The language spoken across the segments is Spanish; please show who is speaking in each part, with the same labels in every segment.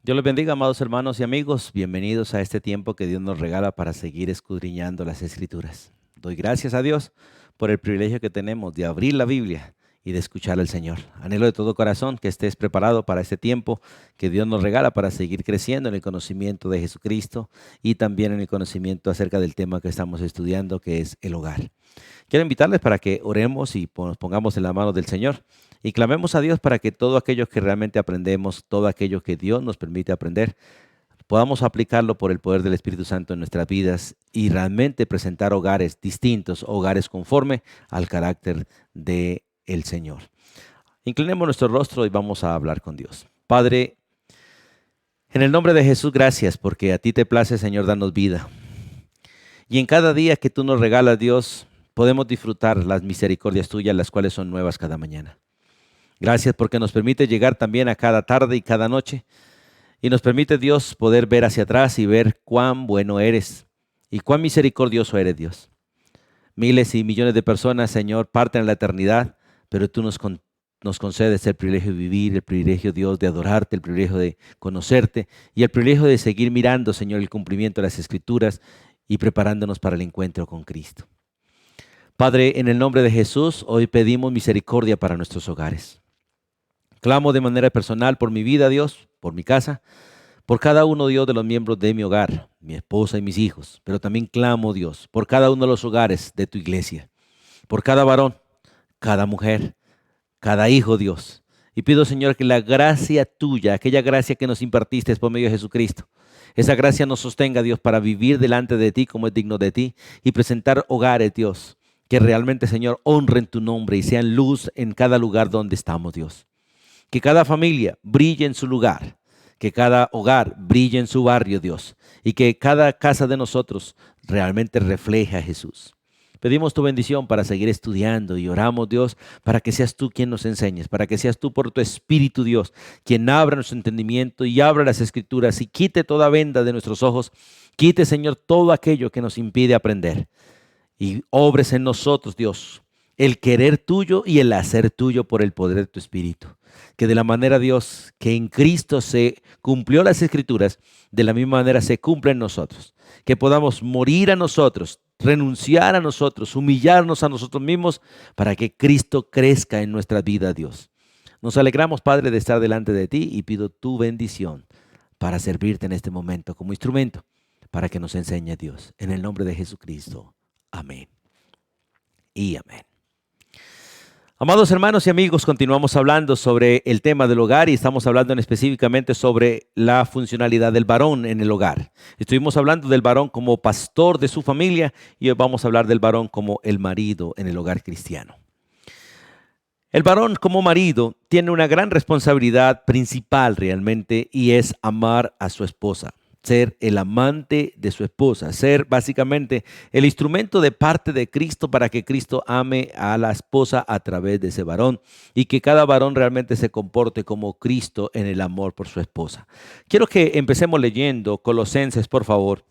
Speaker 1: Dios les bendiga, amados hermanos y amigos. Bienvenidos a este tiempo que Dios nos regala para seguir escudriñando las Escrituras. Doy gracias a Dios por el privilegio que tenemos de abrir la Biblia y de escuchar al Señor. Anhelo de todo corazón que estés preparado para este tiempo que Dios nos regala para seguir creciendo en el conocimiento de Jesucristo y también en el conocimiento acerca del tema que estamos estudiando, que es el hogar. Quiero invitarles para que oremos y nos pongamos en la mano del Señor y clamemos a Dios para que todo aquello que realmente aprendemos, todo aquello que Dios nos permite aprender, podamos aplicarlo por el poder del Espíritu Santo en nuestras vidas y realmente presentar hogares distintos, hogares conforme al carácter de el Señor. Inclinemos nuestro rostro y vamos a hablar con Dios. Padre, en el nombre de Jesús, gracias porque a ti te place, Señor, darnos vida. Y en cada día que tú nos regalas, Dios, podemos disfrutar las misericordias tuyas, las cuales son nuevas cada mañana. Gracias porque nos permite llegar también a cada tarde y cada noche. Y nos permite, Dios, poder ver hacia atrás y ver cuán bueno eres y cuán misericordioso eres, Dios. Miles y millones de personas, Señor, parten a la eternidad, pero tú nos concedes el privilegio de vivir, el privilegio, Dios, de adorarte, el privilegio de conocerte y el privilegio de seguir mirando, Señor, el cumplimiento de las Escrituras y preparándonos para el encuentro con Cristo. Padre, en el nombre de Jesús, hoy pedimos misericordia para nuestros hogares. Clamo de manera personal por mi vida, Dios, por mi casa, por cada uno, Dios, de los miembros de mi hogar, mi esposa y mis hijos. Pero también clamo, Dios, por cada uno de los hogares de tu iglesia, por cada varón, cada mujer, cada hijo, Dios. Y pido, Señor, que la gracia tuya, aquella gracia que nos impartiste por medio de Jesucristo, esa gracia nos sostenga, Dios, para vivir delante de ti como es digno de ti y presentar hogares, Dios, que realmente, Señor, honren tu nombre y sean luz en cada lugar donde estamos, Dios. Que cada familia brille en su lugar, que cada hogar brille en su barrio, Dios, y que cada casa de nosotros realmente refleje a Jesús. Pedimos tu bendición para seguir estudiando y oramos, Dios, para que seas tú quien nos enseñes, para que seas tú por tu Espíritu, Dios, quien abra nuestro entendimiento y abra las Escrituras y quite toda venda de nuestros ojos. Quite, Señor, todo aquello que nos impide aprender y obres en nosotros, Dios, el querer tuyo y el hacer tuyo por el poder de tu Espíritu. Que de la manera, Dios, que en Cristo se cumplió las Escrituras, de la misma manera se cumple en nosotros. Que podamos morir a nosotros, renunciar a nosotros, humillarnos a nosotros mismos para que Cristo crezca en nuestra vida, Dios. Nos alegramos, Padre, de estar delante de ti y pido tu bendición para servirte en este momento como instrumento para que nos enseñe, Dios. En el nombre de Jesucristo. Amén. Y amén. Amados hermanos y amigos, continuamos hablando sobre el tema del hogar y estamos hablando específicamente sobre la funcionalidad del varón en el hogar. Estuvimos hablando del varón como pastor de su familia y hoy vamos a hablar del varón como el marido en el hogar cristiano. El varón como marido tiene una gran responsabilidad principal realmente y es amar a su esposa. Ser el amante de su esposa, ser básicamente el instrumento de parte de Cristo para que Cristo ame a la esposa a través de ese varón y que cada varón realmente se comporte como Cristo en el amor por su esposa. Quiero que empecemos leyendo Colosenses, por favor,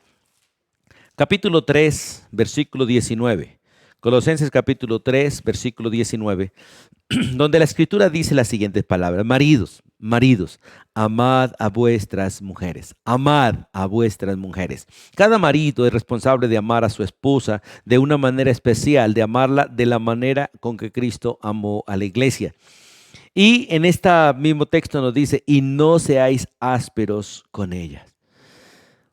Speaker 1: capítulo 3, versículo 19. Colosenses capítulo 3, versículo 19, donde la Escritura dice las siguientes palabras: maridos, amad a vuestras mujeres, amad a vuestras mujeres. Cada marido es responsable de amar a su esposa de una manera especial, de amarla de la manera con que Cristo amó a la iglesia. Y en este mismo texto nos dice, y no seáis ásperos con ellas.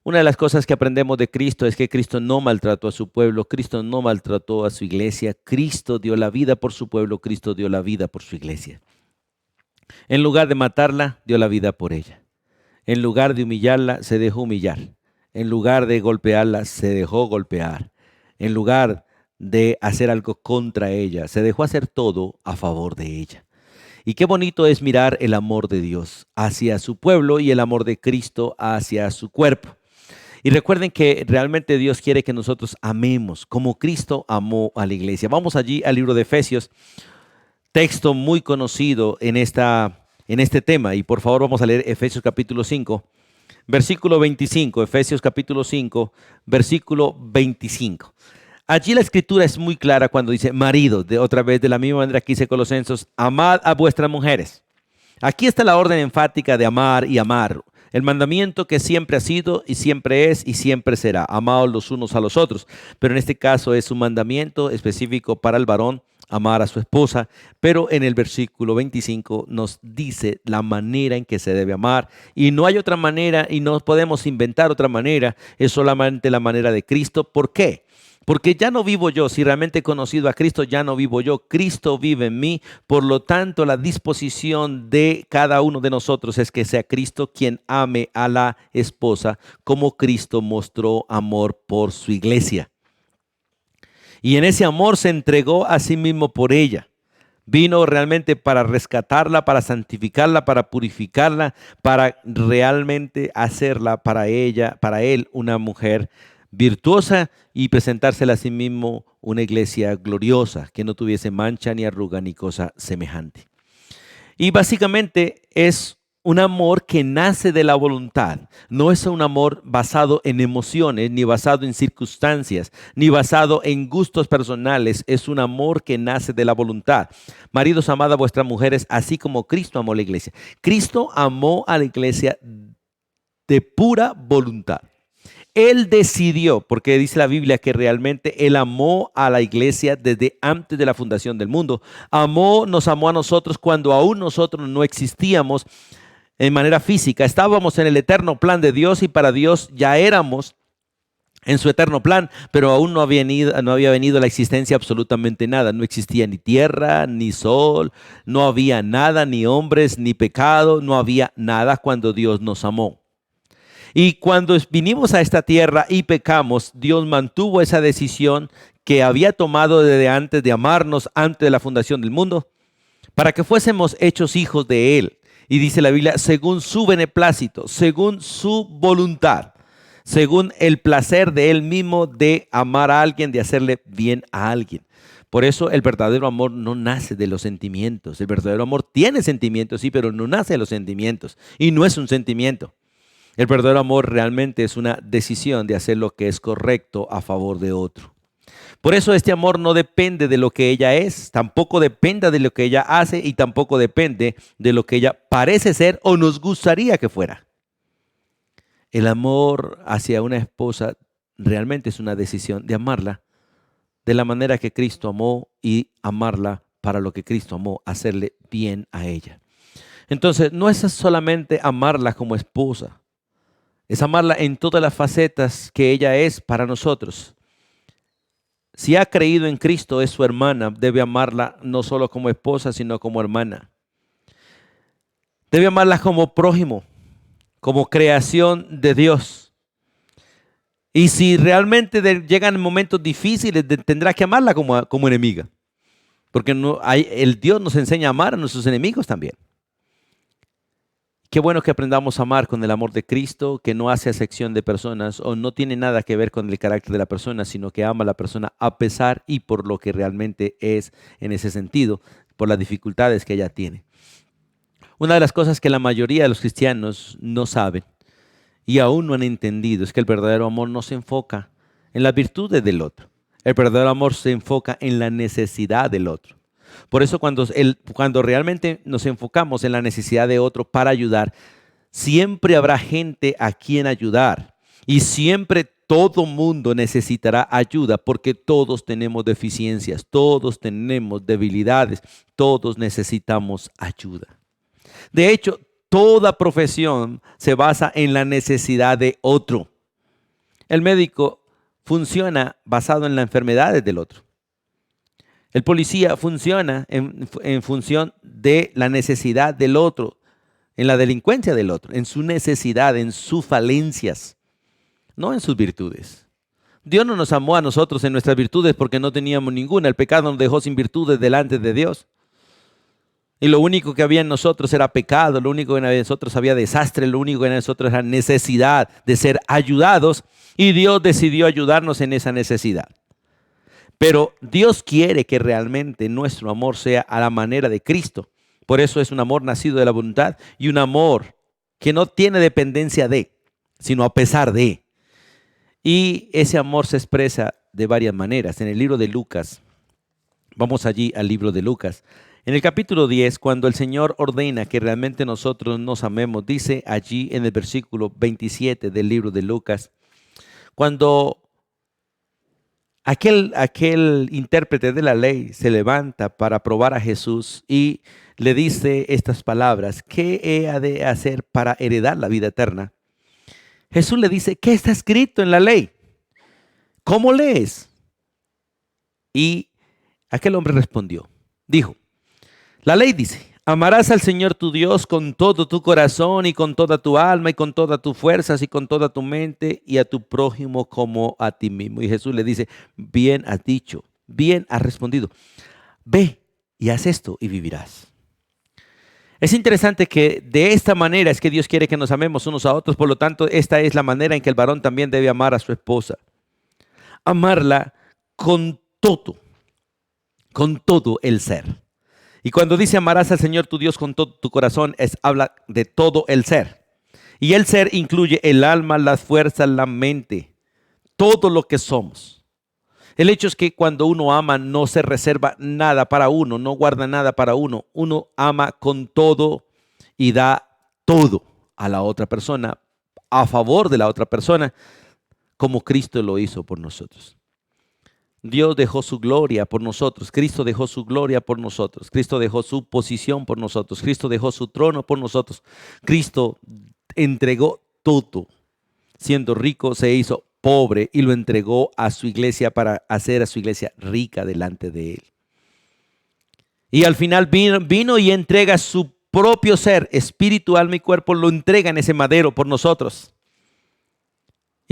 Speaker 1: Una de las cosas que aprendemos de Cristo es que Cristo no maltrató a su pueblo, Cristo no maltrató a su iglesia, Cristo dio la vida por su pueblo, Cristo dio la vida por su iglesia. En lugar de matarla, dio la vida por ella. En lugar de humillarla, se dejó humillar. En lugar de golpearla, se dejó golpear. En lugar de hacer algo contra ella, se dejó hacer todo a favor de ella. Y qué bonito es mirar el amor de Dios hacia su pueblo y el amor de Cristo hacia su cuerpo. Y recuerden que realmente Dios quiere que nosotros amemos como Cristo amó a la iglesia. Vamos allí al libro de Efesios, texto muy conocido en este tema. Y por favor vamos a leer Efesios capítulo 5, versículo 25. Efesios capítulo 5, versículo 25. Allí la Escritura es muy clara cuando dice maridos, otra vez de la misma manera que dice Colosenses, amad a vuestras mujeres. Aquí está la orden enfática de amar y amar. El mandamiento que siempre ha sido y siempre es y siempre será, amados los unos a los otros. Pero en este caso es un mandamiento específico para el varón, amar a su esposa, pero en el versículo 25 nos dice la manera en que se debe amar y no hay otra manera y no podemos inventar otra manera, es solamente la manera de Cristo. ¿Por qué? Porque ya no vivo yo, si realmente he conocido a Cristo, ya no vivo yo, Cristo vive en mí, por lo tanto la disposición de cada uno de nosotros es que sea Cristo quien ame a la esposa como Cristo mostró amor por su iglesia. Y en ese amor se entregó a sí mismo por ella. Vino realmente para rescatarla, para santificarla, para purificarla, para realmente hacerla para ella, para él, una mujer virtuosa y presentársela a sí mismo una iglesia gloriosa, que no tuviese mancha ni arruga ni cosa semejante. Y básicamente es un amor que nace de la voluntad. No es un amor basado en emociones, ni basado en circunstancias, ni basado en gustos personales. Es un amor que nace de la voluntad. Maridos, amad a vuestras mujeres, así como Cristo amó a la iglesia. Cristo amó a la iglesia de pura voluntad. Él decidió, porque dice la Biblia que realmente Él amó a la iglesia desde antes de la fundación del mundo. Nos amó a nosotros cuando aún nosotros no existíamos en manera física. Estábamos en el eterno plan de Dios y para Dios ya éramos en su eterno plan, pero aún no había venido a la existencia absolutamente nada. No existía ni tierra, ni sol, no había nada, ni hombres, ni pecado, no había nada cuando Dios nos amó. Y cuando vinimos a esta tierra y pecamos, Dios mantuvo esa decisión que había tomado desde antes de amarnos, antes de la fundación del mundo, para que fuésemos hechos hijos de Él. Y dice la Biblia, según su beneplácito, según su voluntad, según el placer de Él mismo de amar a alguien, de hacerle bien a alguien. Por eso el verdadero amor no nace de los sentimientos. El verdadero amor tiene sentimientos, sí, pero no nace de los sentimientos. Y no es un sentimiento. El verdadero amor realmente es una decisión de hacer lo que es correcto a favor de otro. Por eso este amor no depende de lo que ella es, tampoco depende de lo que ella hace y tampoco depende de lo que ella parece ser o nos gustaría que fuera. El amor hacia una esposa realmente es una decisión de amarla de la manera que Cristo amó y amarla para lo que Cristo amó, hacerle bien a ella. Entonces, no es solamente amarla como esposa, es amarla en todas las facetas que ella es para nosotros. Si ha creído en Cristo, es su hermana, debe amarla no solo como esposa, sino como hermana. Debe amarla como prójimo, como creación de Dios. Y si realmente llegan momentos difíciles, tendrá que amarla como enemiga. Porque el Dios nos enseña a amar a nuestros enemigos también. Qué bueno que aprendamos a amar con el amor de Cristo, que no hace acepción de personas o no tiene nada que ver con el carácter de la persona, sino que ama a la persona a pesar y por lo que realmente es en ese sentido, por las dificultades que ella tiene. Una de las cosas que la mayoría de los cristianos no saben y aún no han entendido es que el verdadero amor no se enfoca en las virtudes del otro. El verdadero amor se enfoca en la necesidad del otro. Por eso cuando realmente nos enfocamos en la necesidad de otro para ayudar, siempre habrá gente a quien ayudar y siempre todo mundo necesitará ayuda porque todos tenemos deficiencias, todos tenemos debilidades, todos necesitamos ayuda. De hecho, toda profesión se basa en la necesidad de otro. El médico funciona basado en las enfermedades del otro. El policía funciona en función de la necesidad del otro, en la delincuencia del otro, en su necesidad, en sus falencias, no en sus virtudes. Dios no nos amó a nosotros en nuestras virtudes porque no teníamos ninguna. El pecado nos dejó sin virtudes delante de Dios. Y lo único que había en nosotros era pecado, lo único que había en nosotros había desastre, lo único que había en nosotros era necesidad de ser ayudados. Y Dios decidió ayudarnos en esa necesidad. Pero Dios quiere que realmente nuestro amor sea a la manera de Cristo. Por eso es un amor nacido de la voluntad y un amor que no tiene dependencia de, sino a pesar de. Y ese amor se expresa de varias maneras. En el libro de Lucas, vamos allí al libro de Lucas. En el capítulo 10, cuando el Señor ordena que realmente nosotros nos amemos, dice allí en el versículo 27 del libro de Lucas, cuando aquel intérprete de la ley se levanta para probar a Jesús y le dice estas palabras: ¿qué he de hacer para heredar la vida eterna? Jesús le dice: ¿qué está escrito en la ley? ¿Cómo lees? Y aquel hombre respondió, dijo: la ley dice: amarás al Señor tu Dios con todo tu corazón y con toda tu alma y con todas tus fuerzas y con toda tu mente, y a tu prójimo como a ti mismo. Y Jesús le dice: bien has dicho, bien has respondido. Ve y haz esto y vivirás. Es interesante que de esta manera es que Dios quiere que nos amemos unos a otros. Por lo tanto, esta es la manera en que el varón también debe amar a su esposa. Amarla con todo el ser. Y cuando dice amarás al Señor tu Dios con todo tu corazón, habla de todo el ser. Y el ser incluye el alma, las fuerzas, la mente, todo lo que somos. El hecho es que cuando uno ama no se reserva nada para uno, no guarda nada para uno. Uno ama con todo y da todo a la otra persona, a favor de la otra persona, como Cristo lo hizo por nosotros. Dios dejó su gloria por nosotros. Cristo dejó su gloria por nosotros. Cristo dejó su posición por nosotros. Cristo dejó su trono por nosotros. Cristo entregó todo. Siendo rico, se hizo pobre y lo entregó a su iglesia para hacer a su iglesia rica delante de él. Y al final vino y entrega su propio ser, espíritu, alma y cuerpo, lo entrega en ese madero por nosotros.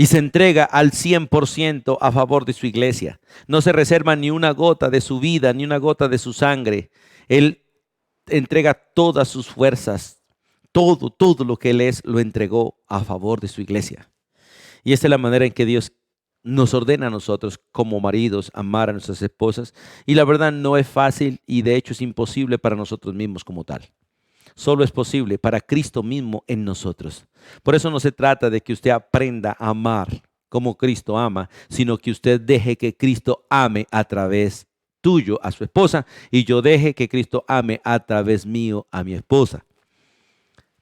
Speaker 1: Y se entrega al 100% a favor de su iglesia. No se reserva ni una gota de su vida, ni una gota de su sangre. Él entrega todas sus fuerzas. Todo lo que Él es, lo entregó a favor de su iglesia. Y esta es la manera en que Dios nos ordena a nosotros como maridos amar a nuestras esposas. Y la verdad no es fácil y de hecho es imposible para nosotros mismos como tal. Solo es posible para Cristo mismo en nosotros. Por eso no se trata de que usted aprenda a amar como Cristo ama, sino que usted deje que Cristo ame a través tuyo a su esposa y yo deje que Cristo ame a través mío a mi esposa.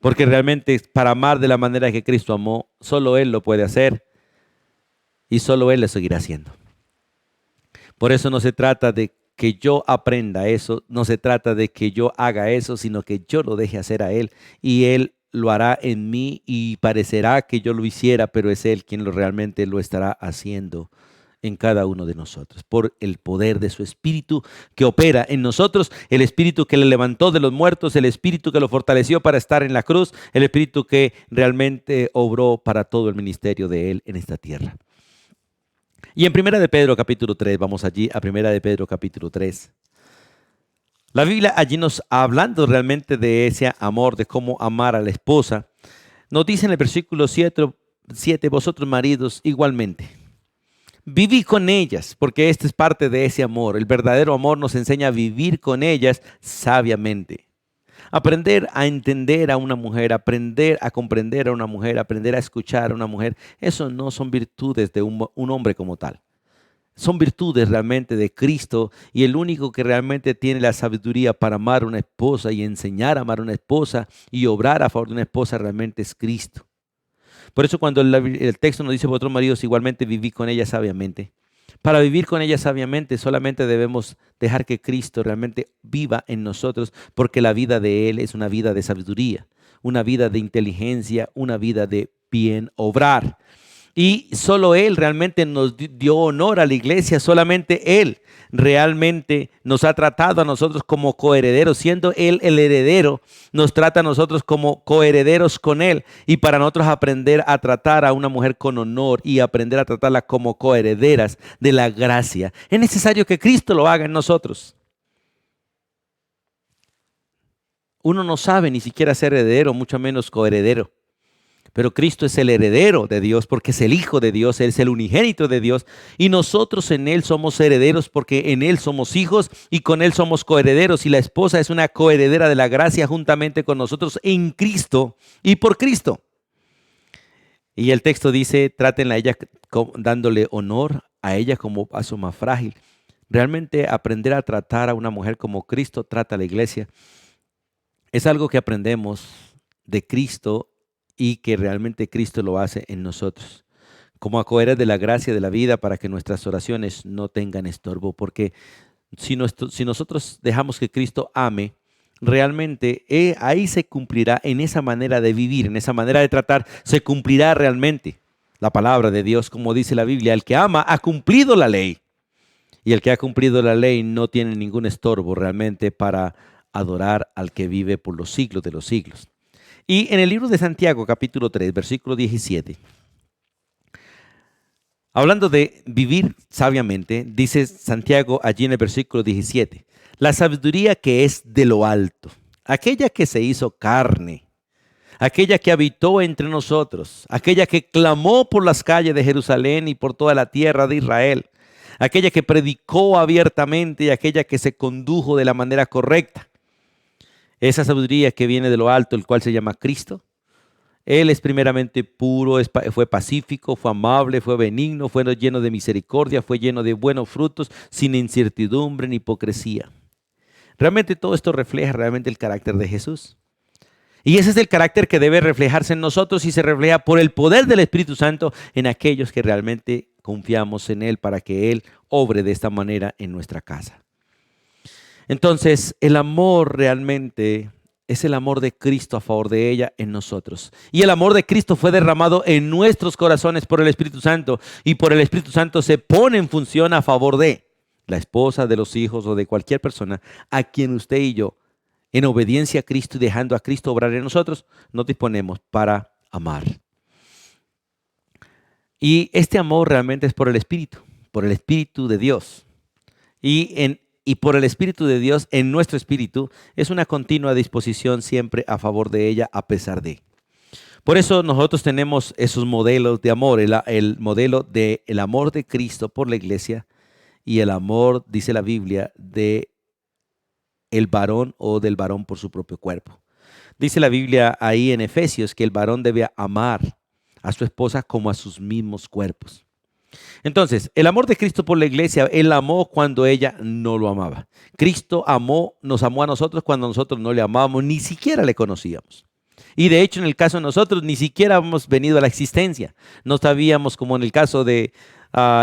Speaker 1: Porque realmente para amar de la manera que Cristo amó, solo Él lo puede hacer y solo Él lo seguirá haciendo. Por eso no se trata de que yo aprenda eso, no se trata de que yo haga eso, sino que yo lo deje hacer a Él y Él lo hará en mí y parecerá que yo lo hiciera, pero es Él quien realmente lo estará haciendo en cada uno de nosotros, por el poder de su Espíritu que opera en nosotros, el Espíritu que le levantó de los muertos, el Espíritu que lo fortaleció para estar en la cruz, el Espíritu que realmente obró para todo el ministerio de Él en esta tierra. Y en Primera de Pedro capítulo 3, vamos allí a Primera de Pedro capítulo 3. La Biblia allí nos hablando realmente de ese amor, de cómo amar a la esposa, nos dice en el versículo 7, vosotros maridos igualmente, vivid con ellas, porque esta es parte de ese amor. El verdadero amor nos enseña a vivir con ellas sabiamente. Aprender a entender a una mujer, aprender a comprender a una mujer, aprender a escuchar a una mujer, eso no son virtudes de un hombre como tal. Son virtudes realmente de Cristo y el único que realmente tiene la sabiduría para amar a una esposa y enseñar a amar a una esposa y obrar a favor de una esposa realmente es Cristo. Por eso cuando el texto nos dice: vosotros maridos igualmente vivid con ella sabiamente. Para vivir con ella sabiamente solamente debemos dejar que Cristo realmente viva en nosotros, porque la vida de Él es una vida de sabiduría, una vida de inteligencia, una vida de bien obrar. Y solo Él realmente nos dio honor a la iglesia, solamente Él realmente nos ha tratado a nosotros como coherederos, siendo Él el heredero, nos trata a nosotros como coherederos con Él. Y para nosotros aprender a tratar a una mujer con honor y aprender a tratarla como coherederas de la gracia, es necesario que Cristo lo haga en nosotros. Uno no sabe ni siquiera ser heredero, mucho menos coheredero. Pero Cristo es el heredero de Dios porque es el Hijo de Dios, Él es el unigénito de Dios y nosotros en Él somos herederos porque en Él somos hijos y con Él somos coherederos y la esposa es una coheredera de la gracia juntamente con nosotros en Cristo y por Cristo. Y el texto dice: trátenla a ella dándole honor a ella como a su más frágil. Realmente aprender a tratar a una mujer como Cristo trata a la iglesia es algo que aprendemos de Cristo y que realmente Cristo lo hace en nosotros. Como acoger de la gracia de la vida para que nuestras oraciones no tengan estorbo, porque si nosotros dejamos que Cristo ame, realmente ahí se cumplirá en esa manera de vivir, en esa manera de tratar, se cumplirá realmente la palabra de Dios, como dice la Biblia, el que ama ha cumplido la ley. Y el que ha cumplido la ley no tiene ningún estorbo realmente para adorar al que vive por los siglos de los siglos. Y en el libro de Santiago, capítulo 3, versículo 17, hablando de vivir sabiamente, dice Santiago allí en el versículo 17, la sabiduría que es de lo alto, aquella que se hizo carne, aquella que habitó entre nosotros, aquella que clamó por las calles de Jerusalén y por toda la tierra de Israel, aquella que predicó abiertamente y aquella que se condujo de la manera correcta. Esa sabiduría que viene de lo alto, el cual se llama Cristo. Él es primeramente puro, fue pacífico, fue amable, fue benigno, fue lleno de misericordia, fue lleno de buenos frutos, sin incertidumbre ni hipocresía. Realmente todo esto refleja realmente el carácter de Jesús. Y ese es el carácter que debe reflejarse en nosotros y se refleja por el poder del Espíritu Santo en aquellos que realmente confiamos en Él para que Él obre de esta manera en nuestra casa. Entonces, el amor realmente es el amor de Cristo a favor de ella en nosotros. Y el amor de Cristo fue derramado en nuestros corazones por el Espíritu Santo y por el Espíritu Santo se pone en función a favor de la esposa, de los hijos o de cualquier persona a quien usted y yo, en obediencia a Cristo y dejando a Cristo obrar en nosotros, nos disponemos para amar. Y este amor realmente es por el Espíritu de Dios. Y por el Espíritu de Dios en nuestro espíritu es una continua disposición siempre a favor de ella a pesar de. Por eso nosotros tenemos esos modelos de amor, el modelo del amor de Cristo por la iglesia y el amor, dice la Biblia, de el varón o del varón por su propio cuerpo. Dice la Biblia ahí en Efesios que el varón debe amar a su esposa como a sus mismos cuerpos. Entonces, el amor de Cristo por la iglesia, Él amó cuando ella no lo amaba. Cristo nos amó a nosotros cuando nosotros no le amábamos, ni siquiera le conocíamos. Y de hecho, en el caso de nosotros, ni siquiera hemos venido a la existencia. No sabíamos, como en el caso de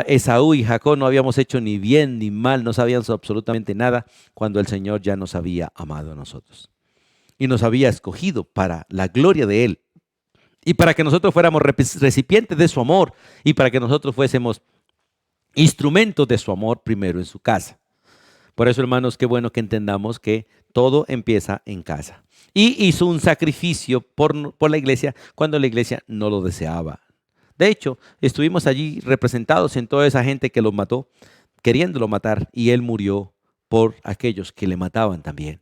Speaker 1: Esaú y Jacob, no habíamos hecho ni bien ni mal, no sabíamos absolutamente nada cuando el Señor ya nos había amado a nosotros. Y nos había escogido para la gloria de Él. Y para que nosotros fuéramos recipientes de su amor y para que nosotros fuésemos instrumentos de su amor primero en su casa. Por eso, hermanos, qué bueno que entendamos que todo empieza en casa. Y hizo un sacrificio por la iglesia cuando la iglesia no lo deseaba. De hecho, estuvimos allí representados en toda esa gente que lo mató, queriéndolo matar, y él murió por aquellos que le mataban también.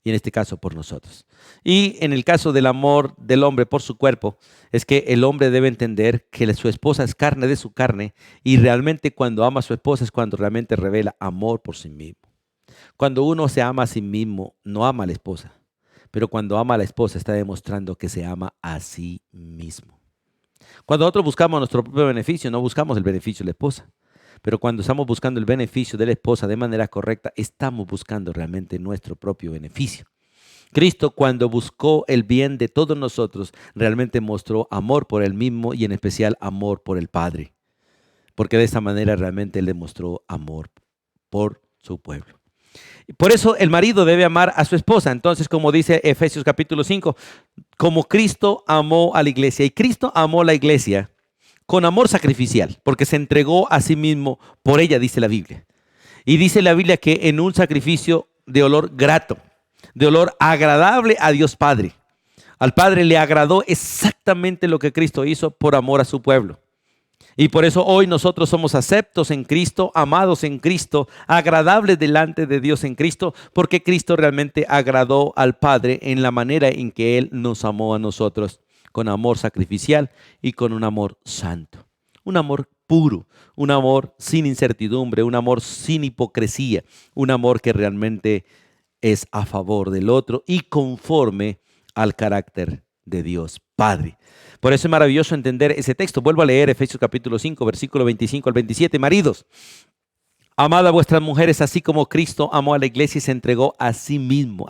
Speaker 1: Y en este caso por nosotros. Y en el caso del amor del hombre por su cuerpo, es que el hombre debe entender que su esposa es carne de su carne y realmente cuando ama a su esposa es cuando realmente revela amor por sí mismo. Cuando uno se ama a sí mismo, no ama a la esposa, pero cuando ama a la esposa está demostrando que se ama a sí mismo. Cuando nosotros buscamos nuestro propio beneficio, no buscamos el beneficio de la esposa. Pero cuando estamos buscando el beneficio de la esposa de manera correcta, estamos buscando realmente nuestro propio beneficio. Cristo, cuando buscó el bien de todos nosotros, realmente mostró amor por él mismo y en especial amor por el Padre. Porque de esta manera realmente él demostró amor por su pueblo. Por eso el marido debe amar a su esposa. Entonces, como dice Efesios capítulo 5, como Cristo amó a la iglesia y Cristo amó a la iglesia con amor sacrificial, porque se entregó a sí mismo por ella, dice la Biblia. Y dice la Biblia que en un sacrificio de olor grato, de olor agradable a Dios Padre. Al Padre le agradó exactamente lo que Cristo hizo por amor a su pueblo. Y por eso hoy nosotros somos aceptos en Cristo, amados en Cristo, agradables delante de Dios en Cristo, porque Cristo realmente agradó al Padre en la manera en que Él nos amó a nosotros, con amor sacrificial y con un amor santo. Un amor puro, un amor sin incertidumbre, un amor sin hipocresía, un amor que realmente es a favor del otro y conforme al carácter de Dios Padre. Por eso es maravilloso entender ese texto. Vuelvo a leer Efesios capítulo 5, versículo 25 al 27. Maridos, Amad a vuestras mujeres así como Cristo amó a la iglesia y se entregó a sí mismo,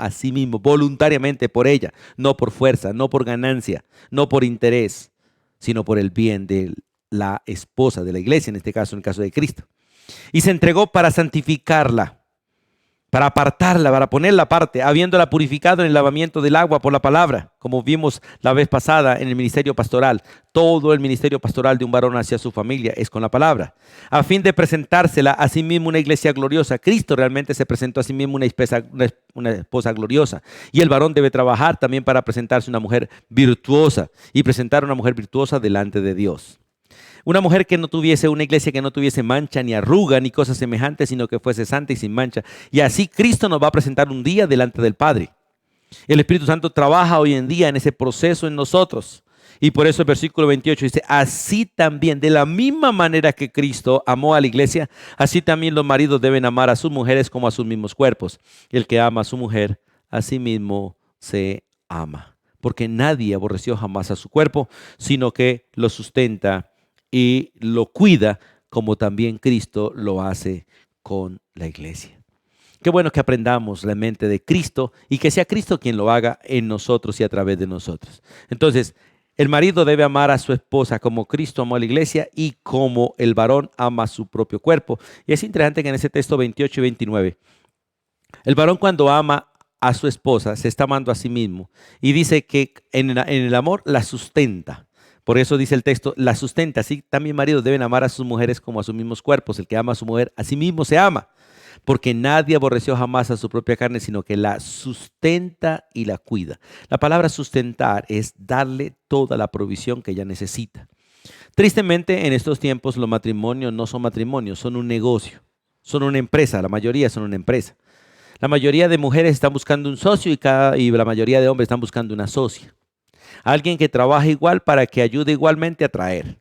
Speaker 1: voluntariamente por ella, no por fuerza, no por ganancia, no por interés, sino por el bien de la esposa de la iglesia, en este caso, en el caso de Cristo. Y se entregó para santificarla, para apartarla, para ponerla aparte, habiéndola purificado en el lavamiento del agua por la palabra, como vimos la vez pasada en el ministerio pastoral. Todo el ministerio pastoral de un varón hacia su familia es con la palabra, a fin de presentársela a sí mismo una iglesia gloriosa. Cristo realmente se presentó a sí mismo una esposa gloriosa, y el varón debe trabajar también para presentarse una mujer virtuosa y presentar una mujer virtuosa delante de Dios. Una mujer que no tuviese, una iglesia que no tuviese mancha, ni arruga, ni cosas semejantes, sino que fuese santa y sin mancha. Y así Cristo nos va a presentar un día delante del Padre. El Espíritu Santo trabaja hoy en día en ese proceso en nosotros. Y por eso el versículo 28 dice, así también, de la misma manera que Cristo amó a la iglesia, así también los maridos deben amar a sus mujeres como a sus mismos cuerpos. El que ama a su mujer, a sí mismo se ama. Porque nadie aborreció jamás a su cuerpo, sino que lo sustenta y lo cuida, como también Cristo lo hace con la iglesia. Qué bueno que aprendamos la mente de Cristo y que sea Cristo quien lo haga en nosotros y a través de nosotros. Entonces, el marido debe amar a su esposa como Cristo amó a la iglesia y como el varón ama a su propio cuerpo. Y es interesante que en ese texto 28 y 29, el varón cuando ama a su esposa se está amando a sí mismo y dice que en el amor la sustenta. Por eso dice el texto, la sustenta. Así también maridos deben amar a sus mujeres como a sus mismos cuerpos. El que ama a su mujer, a sí mismo se ama. Porque nadie aborreció jamás a su propia carne, sino que la sustenta y la cuida. La palabra sustentar es darle toda la provisión que ella necesita. Tristemente, en estos tiempos los matrimonios no son matrimonios, son un negocio, son una empresa. La mayoría son una empresa. La mayoría de mujeres están buscando un socio y la mayoría de hombres están buscando una socia. Alguien que trabaje igual para que ayude igualmente a traer.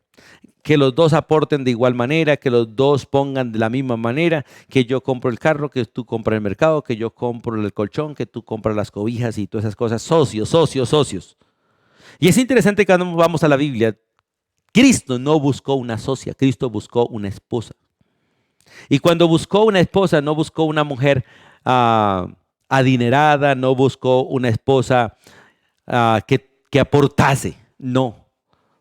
Speaker 1: Que los dos aporten de igual manera, que los dos pongan de la misma manera, que yo compro el carro, que tú compras el mercado, que yo compro el colchón, que tú compras las cobijas y todas esas cosas. Socios, socios, socios. Y es interesante que cuando vamos a la Biblia, Cristo no buscó una socia, Cristo buscó una esposa. Y cuando buscó una esposa, no buscó una mujer adinerada, no buscó una esposa que aportase, no.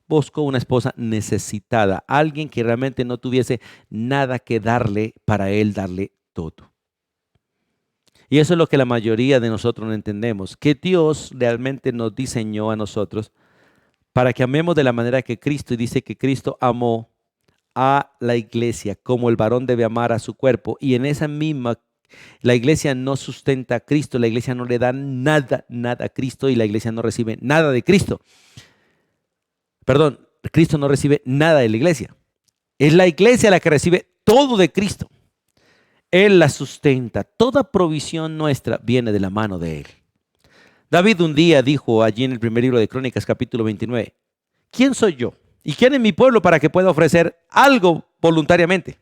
Speaker 1: Buscó una esposa necesitada, alguien que realmente no tuviese nada que darle para él darle todo. Y eso es lo que la mayoría de nosotros no entendemos, que Dios realmente nos diseñó a nosotros para que amemos de la manera que Cristo, y dice que Cristo amó a la iglesia como el varón debe amar a su cuerpo, y en esa misma, la iglesia no sustenta a Cristo, la iglesia no le da nada a Cristo y la iglesia no recibe nada de Cristo. Perdón, Cristo no recibe nada de la iglesia. Es la iglesia la que recibe todo de Cristo. Él la sustenta. Toda provisión nuestra viene de la mano de Él. David un día dijo allí en el primer libro de Crónicas, capítulo 29, ¿quién soy yo? ¿Y quién es mi pueblo para que pueda ofrecer algo voluntariamente?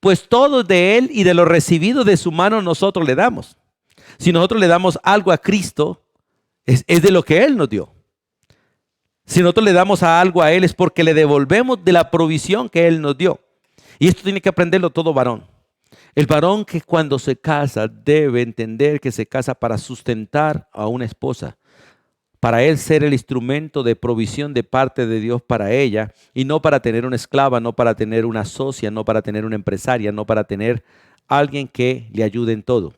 Speaker 1: Pues todo de Él y de lo recibido de su mano nosotros le damos. Si nosotros le damos algo a Cristo, es de lo que Él nos dio. Si nosotros le damos algo a Él es porque le devolvemos de la provisión que Él nos dio. Y esto tiene que aprenderlo todo varón. El varón que cuando se casa debe entender que se casa para sustentar a una esposa, para él ser el instrumento de provisión de parte de Dios para ella, y no para tener una esclava, no para tener una socia, no para tener una empresaria, no para tener alguien que le ayude en todo,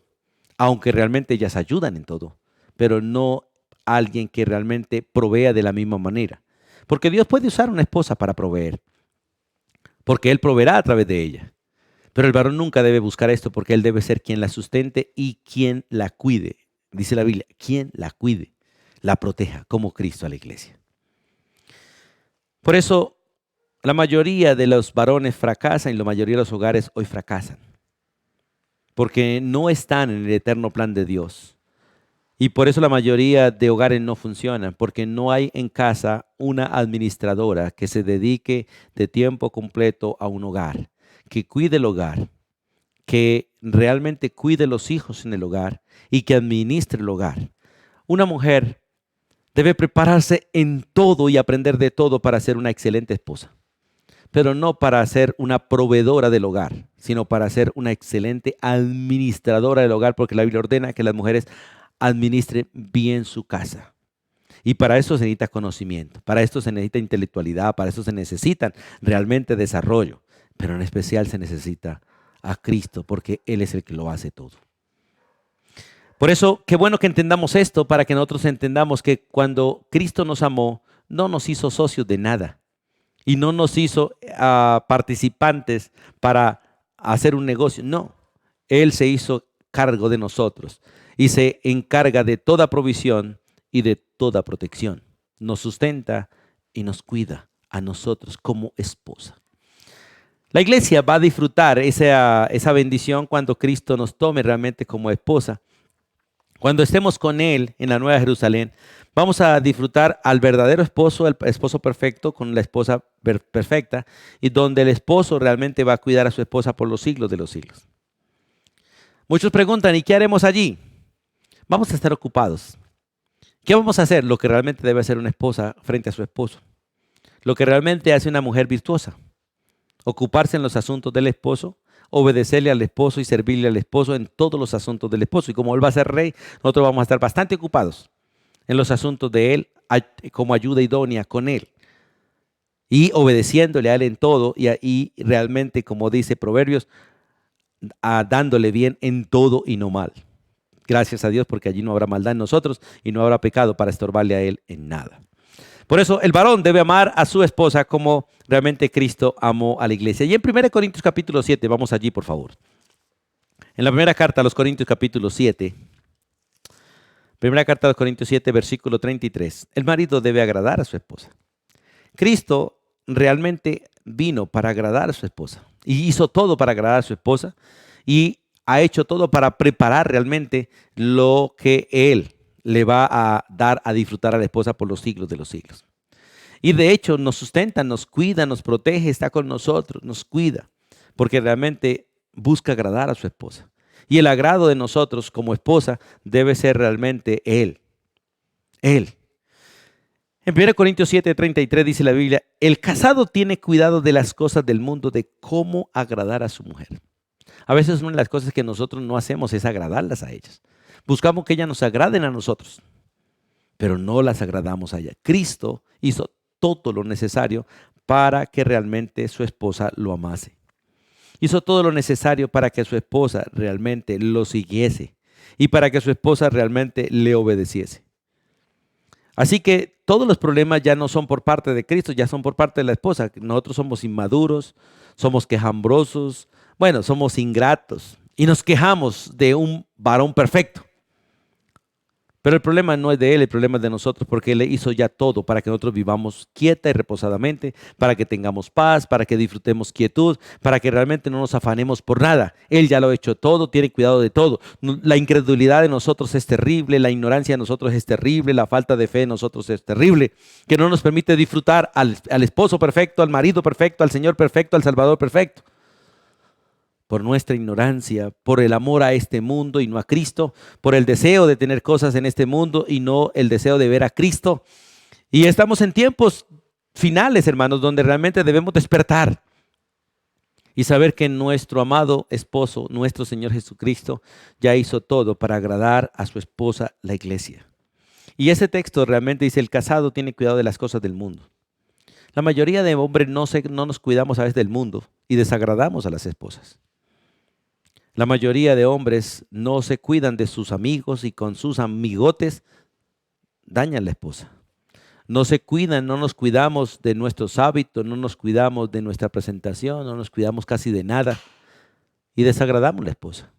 Speaker 1: aunque realmente ellas ayudan en todo, pero no alguien que realmente provea de la misma manera. Porque Dios puede usar una esposa para proveer, porque Él proveerá a través de ella. Pero el varón nunca debe buscar esto, porque él debe ser quien la sustente y quien la cuide. Dice la Biblia, quien la cuide, la proteja, como Cristo a la iglesia. Por eso, la mayoría de los varones fracasan y la mayoría de los hogares hoy fracasan. Porque no están en el eterno plan de Dios. Y por eso la mayoría de hogares no funcionan, porque no hay en casa una administradora que se dedique de tiempo completo a un hogar, que cuide el hogar, que realmente cuide los hijos en el hogar y que administre el hogar. Una mujer debe prepararse en todo y aprender de todo para ser una excelente esposa. pero no para ser una proveedora del hogar, sino para ser una excelente administradora del hogar, porque la Biblia ordena que las mujeres administren bien su casa. Y para eso se necesita conocimiento, para esto se necesita intelectualidad, para eso se necesitan realmente desarrollo, pero en especial se necesita a Cristo, porque Él es el que lo hace todo. Por eso, qué bueno que entendamos esto, para que nosotros entendamos que cuando Cristo nos amó, no nos hizo socios de nada y no nos hizo participantes para hacer un negocio. No, Él se hizo cargo de nosotros y se encarga de toda provisión y de toda protección. Nos sustenta y nos cuida a nosotros como esposa. La iglesia va a disfrutar esa bendición cuando Cristo nos tome realmente como esposa. Cuando estemos con Él en la Nueva Jerusalén, vamos a disfrutar al verdadero esposo, el esposo perfecto, con la esposa perfecta, y donde el esposo realmente va a cuidar a su esposa por los siglos de los siglos. Muchos preguntan, ¿y qué haremos allí? Vamos a estar ocupados. ¿Qué vamos a hacer? Lo que realmente debe hacer una esposa frente a su esposo. Lo que realmente hace una mujer virtuosa. Ocuparse en los asuntos del esposo, obedecerle al esposo y servirle al esposo en todos los asuntos del esposo. Y como Él va a ser rey, nosotros vamos a estar bastante ocupados en los asuntos de Él como ayuda idónea con Él. Y obedeciéndole a Él en todo y realmente, como dice Proverbios, dándole bien en todo y no mal. Gracias a Dios, porque allí no habrá maldad en nosotros y no habrá pecado para estorbarle a Él en nada. Por eso el varón debe amar a su esposa como realmente Cristo amó a la iglesia. Y en 1 Corintios capítulo 7, vamos allí por favor. En la primera carta a los Corintios capítulo 7, primera carta a los Corintios 7, versículo 33. El marido debe agradar a su esposa. Cristo realmente vino para agradar a su esposa y hizo todo para agradar a su esposa y ha hecho todo para preparar realmente lo que Él le va a dar a disfrutar a la esposa por los siglos de los siglos. Y de hecho nos sustenta, nos cuida, nos protege, está con nosotros, nos cuida, porque realmente busca agradar a su esposa. Y el agrado de nosotros como esposa debe ser realmente Él. Él. En 1 Corintios 7:33 dice la Biblia, el casado tiene cuidado de las cosas del mundo, de cómo agradar a su mujer. A veces una de las cosas que nosotros no hacemos es agradarlas a ellas. Buscamos que ellas nos agraden a nosotros, pero no las agradamos a ellas. Cristo hizo todo lo necesario para que realmente su esposa lo amase. Hizo todo lo necesario para que su esposa realmente lo siguiese y para que su esposa realmente le obedeciese. Así que todos los problemas ya no son por parte de Cristo, ya son por parte de la esposa. Nosotros somos inmaduros, somos quejambrosos, somos ingratos y nos quejamos de un varón perfecto. Pero el problema no es de Él, el problema es de nosotros, porque Él hizo ya todo para que nosotros vivamos quieta y reposadamente, para que tengamos paz, para que disfrutemos quietud, para que realmente no nos afanemos por nada. Él ya lo ha hecho todo, tiene cuidado de todo. La incredulidad de nosotros es terrible, la ignorancia de nosotros es terrible, la falta de fe de nosotros es terrible, que no nos permite disfrutar al esposo perfecto, al marido perfecto, al Señor perfecto, al Salvador perfecto. Por nuestra ignorancia, por el amor a este mundo y no a Cristo, por el deseo de tener cosas en este mundo y no el deseo de ver a Cristo. Y estamos en tiempos finales, hermanos, donde realmente debemos despertar y saber que nuestro amado esposo, nuestro Señor Jesucristo, ya hizo todo para agradar a su esposa, la iglesia. Y ese texto realmente dice, el casado tiene cuidado de las cosas del mundo. La mayoría de hombres no nos cuidamos a veces del mundo y desagradamos a las esposas. La mayoría de hombres no se cuidan de sus amigos y con sus amigotes dañan a la esposa. No se cuidan, no nos cuidamos de nuestros hábitos, no nos cuidamos de nuestra presentación, no nos cuidamos casi de nada y desagradamos a la esposa.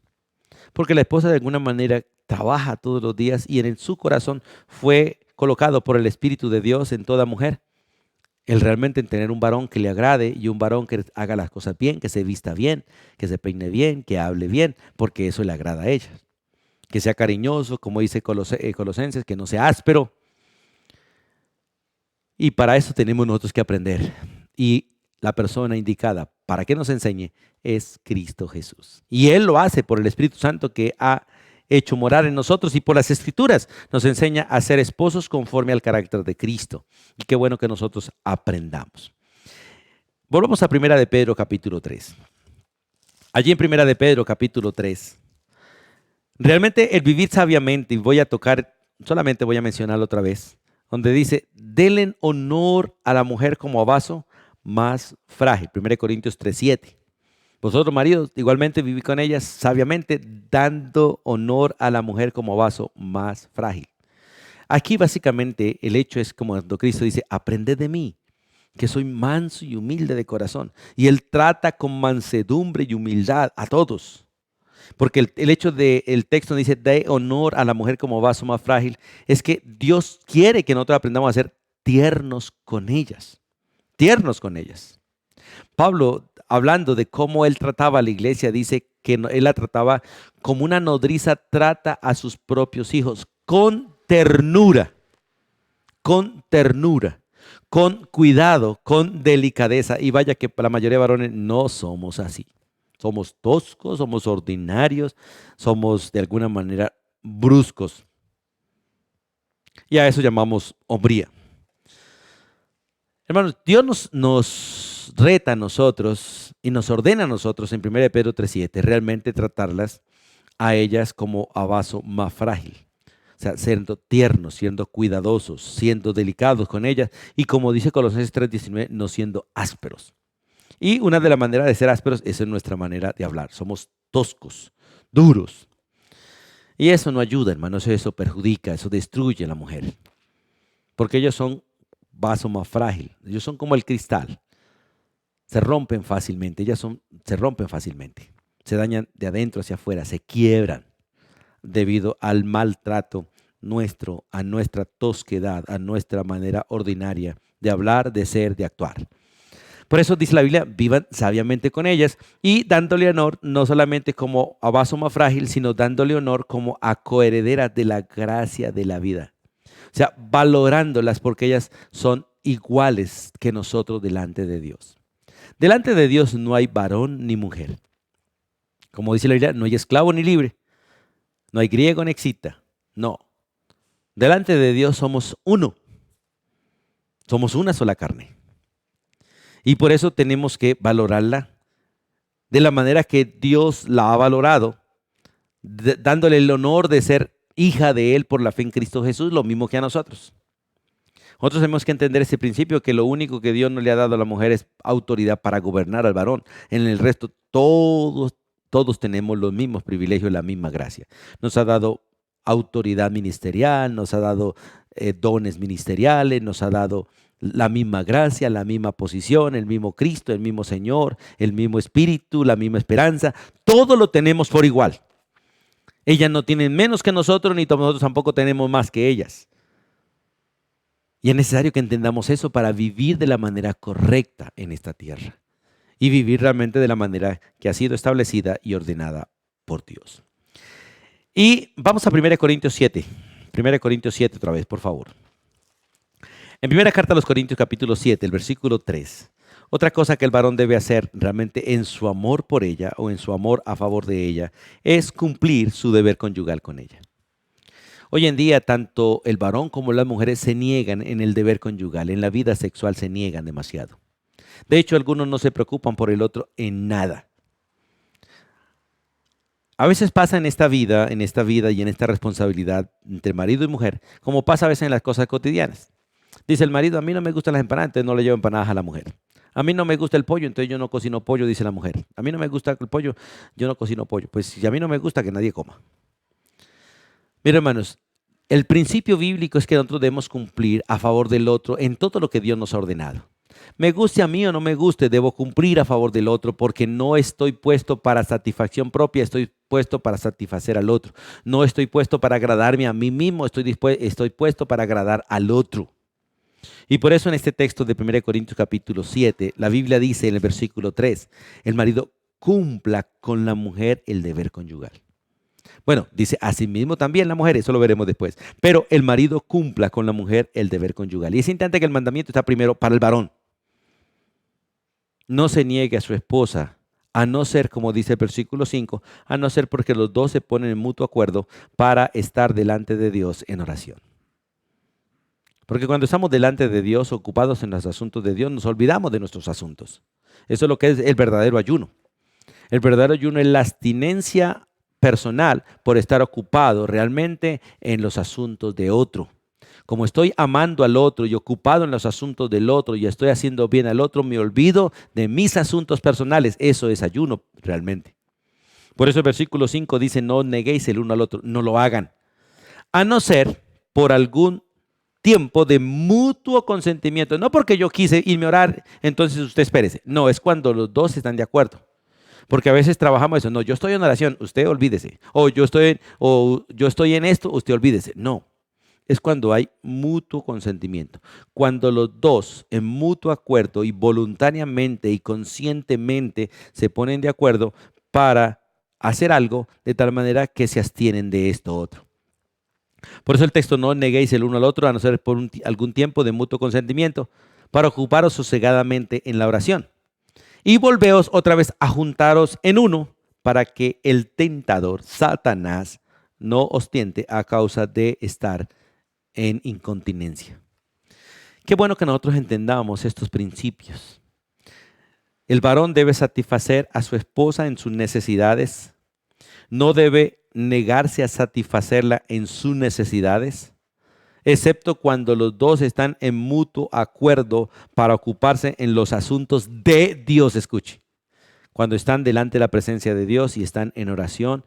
Speaker 1: Porque la esposa de alguna manera trabaja todos los días y en su corazón fue colocado por el Espíritu de Dios en toda mujer el realmente tener un varón que le agrade y un varón que haga las cosas bien, que se vista bien, que se peine bien, que hable bien, porque eso le agrada a ella. Que sea cariñoso, como dice Colosenses, que no sea áspero. Y para eso tenemos nosotros que aprender. Y la persona indicada para que nos enseñe es Cristo Jesús. Y Él lo hace por el Espíritu Santo que ha hecho morar en nosotros y por las Escrituras nos enseña a ser esposos conforme al carácter de Cristo. Y qué bueno que nosotros aprendamos. Volvamos a Primera de Pedro capítulo 3. Allí en Primera de Pedro capítulo 3, realmente el vivir sabiamente, y solamente voy a mencionarlo otra vez, donde dice, denle honor a la mujer como a vaso más frágil. 1 Corintios 3:7. Vosotros, maridos, igualmente vivid con ellas sabiamente, dando honor a la mujer como vaso más frágil. Aquí básicamente el hecho es como cuando Cristo dice, aprended de mí, que soy manso y humilde de corazón. Y Él trata con mansedumbre y humildad a todos. Porque el hecho del texto dice, de honor a la mujer como vaso más frágil, es que Dios quiere que nosotros aprendamos a ser tiernos con ellas. Tiernos con ellas. Pablo, hablando de cómo él trataba a la iglesia, dice que él la trataba como una nodriza trata a sus propios hijos, con ternura, con cuidado, con delicadeza. Y vaya que la mayoría de varones no somos así. Somos toscos, somos ordinarios, somos de alguna manera bruscos. Y a eso llamamos hombría. Hermanos, Dios nos reta a nosotros y nos ordena a nosotros en 1 Pedro 3:7 realmente tratarlas a ellas como a vaso más frágil. O sea, siendo tiernos, siendo cuidadosos, siendo delicados con ellas y como dice Colosenses 3:19, no siendo ásperos. Y una de las maneras de ser ásperos es en nuestra manera de hablar. Somos toscos, duros. Y eso no ayuda, hermanos, eso perjudica, eso destruye a la mujer. Porque ellos son vaso más frágil, ellos son como el cristal. Se rompen fácilmente, se rompen fácilmente. Se dañan de adentro hacia afuera, se quiebran debido al maltrato nuestro, a nuestra tosquedad, a nuestra manera ordinaria de hablar, de ser, de actuar. Por eso dice la Biblia, vivan sabiamente con ellas y dándole honor no solamente como a vaso más frágil, sino dándole honor como a coherederas de la gracia de la vida. O sea, valorándolas porque ellas son iguales que nosotros delante de Dios. Delante de Dios no hay varón ni mujer. Como dice la Biblia, no hay esclavo ni libre. No hay griego ni escita. No. Delante de Dios somos uno. Somos una sola carne. Y por eso tenemos que valorarla de la manera que Dios la ha valorado, dándole el honor de ser hija de Él por la fe en Cristo Jesús, lo mismo que a nosotros. Nosotros tenemos que entender ese principio, que lo único que Dios no le ha dado a la mujer es autoridad para gobernar al varón. En el resto, todos tenemos los mismos privilegios, la misma gracia. Nos ha dado autoridad ministerial, nos ha dado dones ministeriales, nos ha dado la misma gracia, la misma posición, el mismo Cristo, el mismo Señor, el mismo Espíritu, la misma esperanza. Todo lo tenemos por igual. Ellas no tienen menos que nosotros, ni nosotros tampoco tenemos más que ellas. Y es necesario que entendamos eso para vivir de la manera correcta en esta tierra y vivir realmente de la manera que ha sido establecida y ordenada por Dios. Y vamos a 1 Corintios 7. 1 Corintios 7 otra vez, por favor. En primera carta a los Corintios capítulo 7, el versículo 3. Otra cosa que el varón debe hacer realmente en su amor por ella o en su amor a favor de ella es cumplir su deber conyugal con ella. Hoy en día, tanto el varón como las mujeres se niegan en el deber conyugal, en la vida sexual se niegan demasiado. De hecho, algunos no se preocupan por el otro en nada. A veces pasa en esta vida y en esta responsabilidad entre marido y mujer, como pasa a veces en las cosas cotidianas. Dice el marido, a mí no me gustan las empanadas, entonces no le llevo empanadas a la mujer. A mí no me gusta el pollo, entonces yo no cocino pollo, dice la mujer. A mí no me gusta el pollo, yo no cocino pollo. Pues si a mí no me gusta, que nadie coma. Miren, hermanos, el principio bíblico es que nosotros debemos cumplir a favor del otro en todo lo que Dios nos ha ordenado. Me guste a mí o no me guste, debo cumplir a favor del otro porque no estoy puesto para satisfacción propia, estoy puesto para satisfacer al otro. No estoy puesto para agradarme a mí mismo, estoy puesto para agradar al otro. Y por eso en este texto de 1 Corintios capítulo 7, la Biblia dice en el versículo 3, el marido cumpla con la mujer el deber conyugal. Bueno, dice asimismo también la mujer, eso lo veremos después, pero el marido cumpla con la mujer el deber conyugal. Y es importante que el mandamiento está primero para el varón. No se niegue a su esposa, a no ser, como dice el versículo 5, a no ser porque los dos se ponen en mutuo acuerdo para estar delante de Dios en oración. Porque cuando estamos delante de Dios, ocupados en los asuntos de Dios, nos olvidamos de nuestros asuntos. Eso es lo que es el verdadero ayuno. El verdadero ayuno es la abstinencia personal por estar ocupado realmente en los asuntos de otro. Como estoy amando al otro y ocupado en los asuntos del otro y estoy haciendo bien al otro, me olvido de mis asuntos personales. Eso es ayuno realmente. Por eso el versículo 5 dice, no neguéis el uno al otro, no lo hagan. A no ser por algún tiempo de mutuo consentimiento. No porque yo quise irme a orar, entonces usted espérese. No, es cuando los dos están de acuerdo. Porque a veces trabajamos eso. No, yo estoy en oración, usted olvídese. O yo estoy en esto, usted olvídese. No, es cuando hay mutuo consentimiento. Cuando los dos en mutuo acuerdo y voluntariamente y conscientemente se ponen de acuerdo para hacer algo de tal manera que se abstienen de esto otro. Por eso el texto, no neguéis el uno al otro, a no ser por algún tiempo de mutuo consentimiento, para ocuparos sosegadamente en la oración. Y volveos otra vez a juntaros en uno, para que el tentador, Satanás, no os tiente a causa de estar en incontinencia. Qué bueno que nosotros entendamos estos principios. El varón debe satisfacer a su esposa en sus necesidades, no debe negarse a satisfacerla en sus necesidades, excepto cuando los dos están en mutuo acuerdo para ocuparse en los asuntos de Dios. Escuche, cuando están delante de la presencia de Dios y están en oración,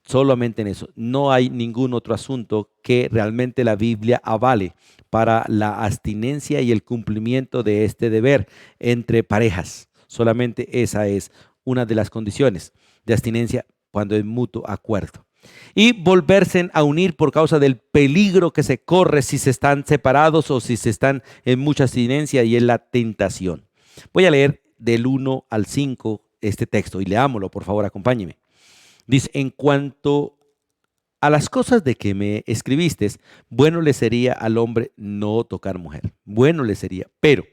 Speaker 1: solamente en eso. No hay ningún otro asunto que realmente la Biblia avale para la abstinencia y el cumplimiento de este deber entre parejas. Solamente esa es una de las condiciones de abstinencia cuando es mutuo acuerdo. Y volverse a unir por causa del peligro que se corre si se están separados o si se están en mucha abstinencia, y es la tentación. Voy a leer del 1 al 5 este texto y leámoslo, por favor, acompáñeme. Dice, en cuanto a las cosas de que me escribiste, bueno le sería al hombre no tocar mujer. Bueno le sería, pero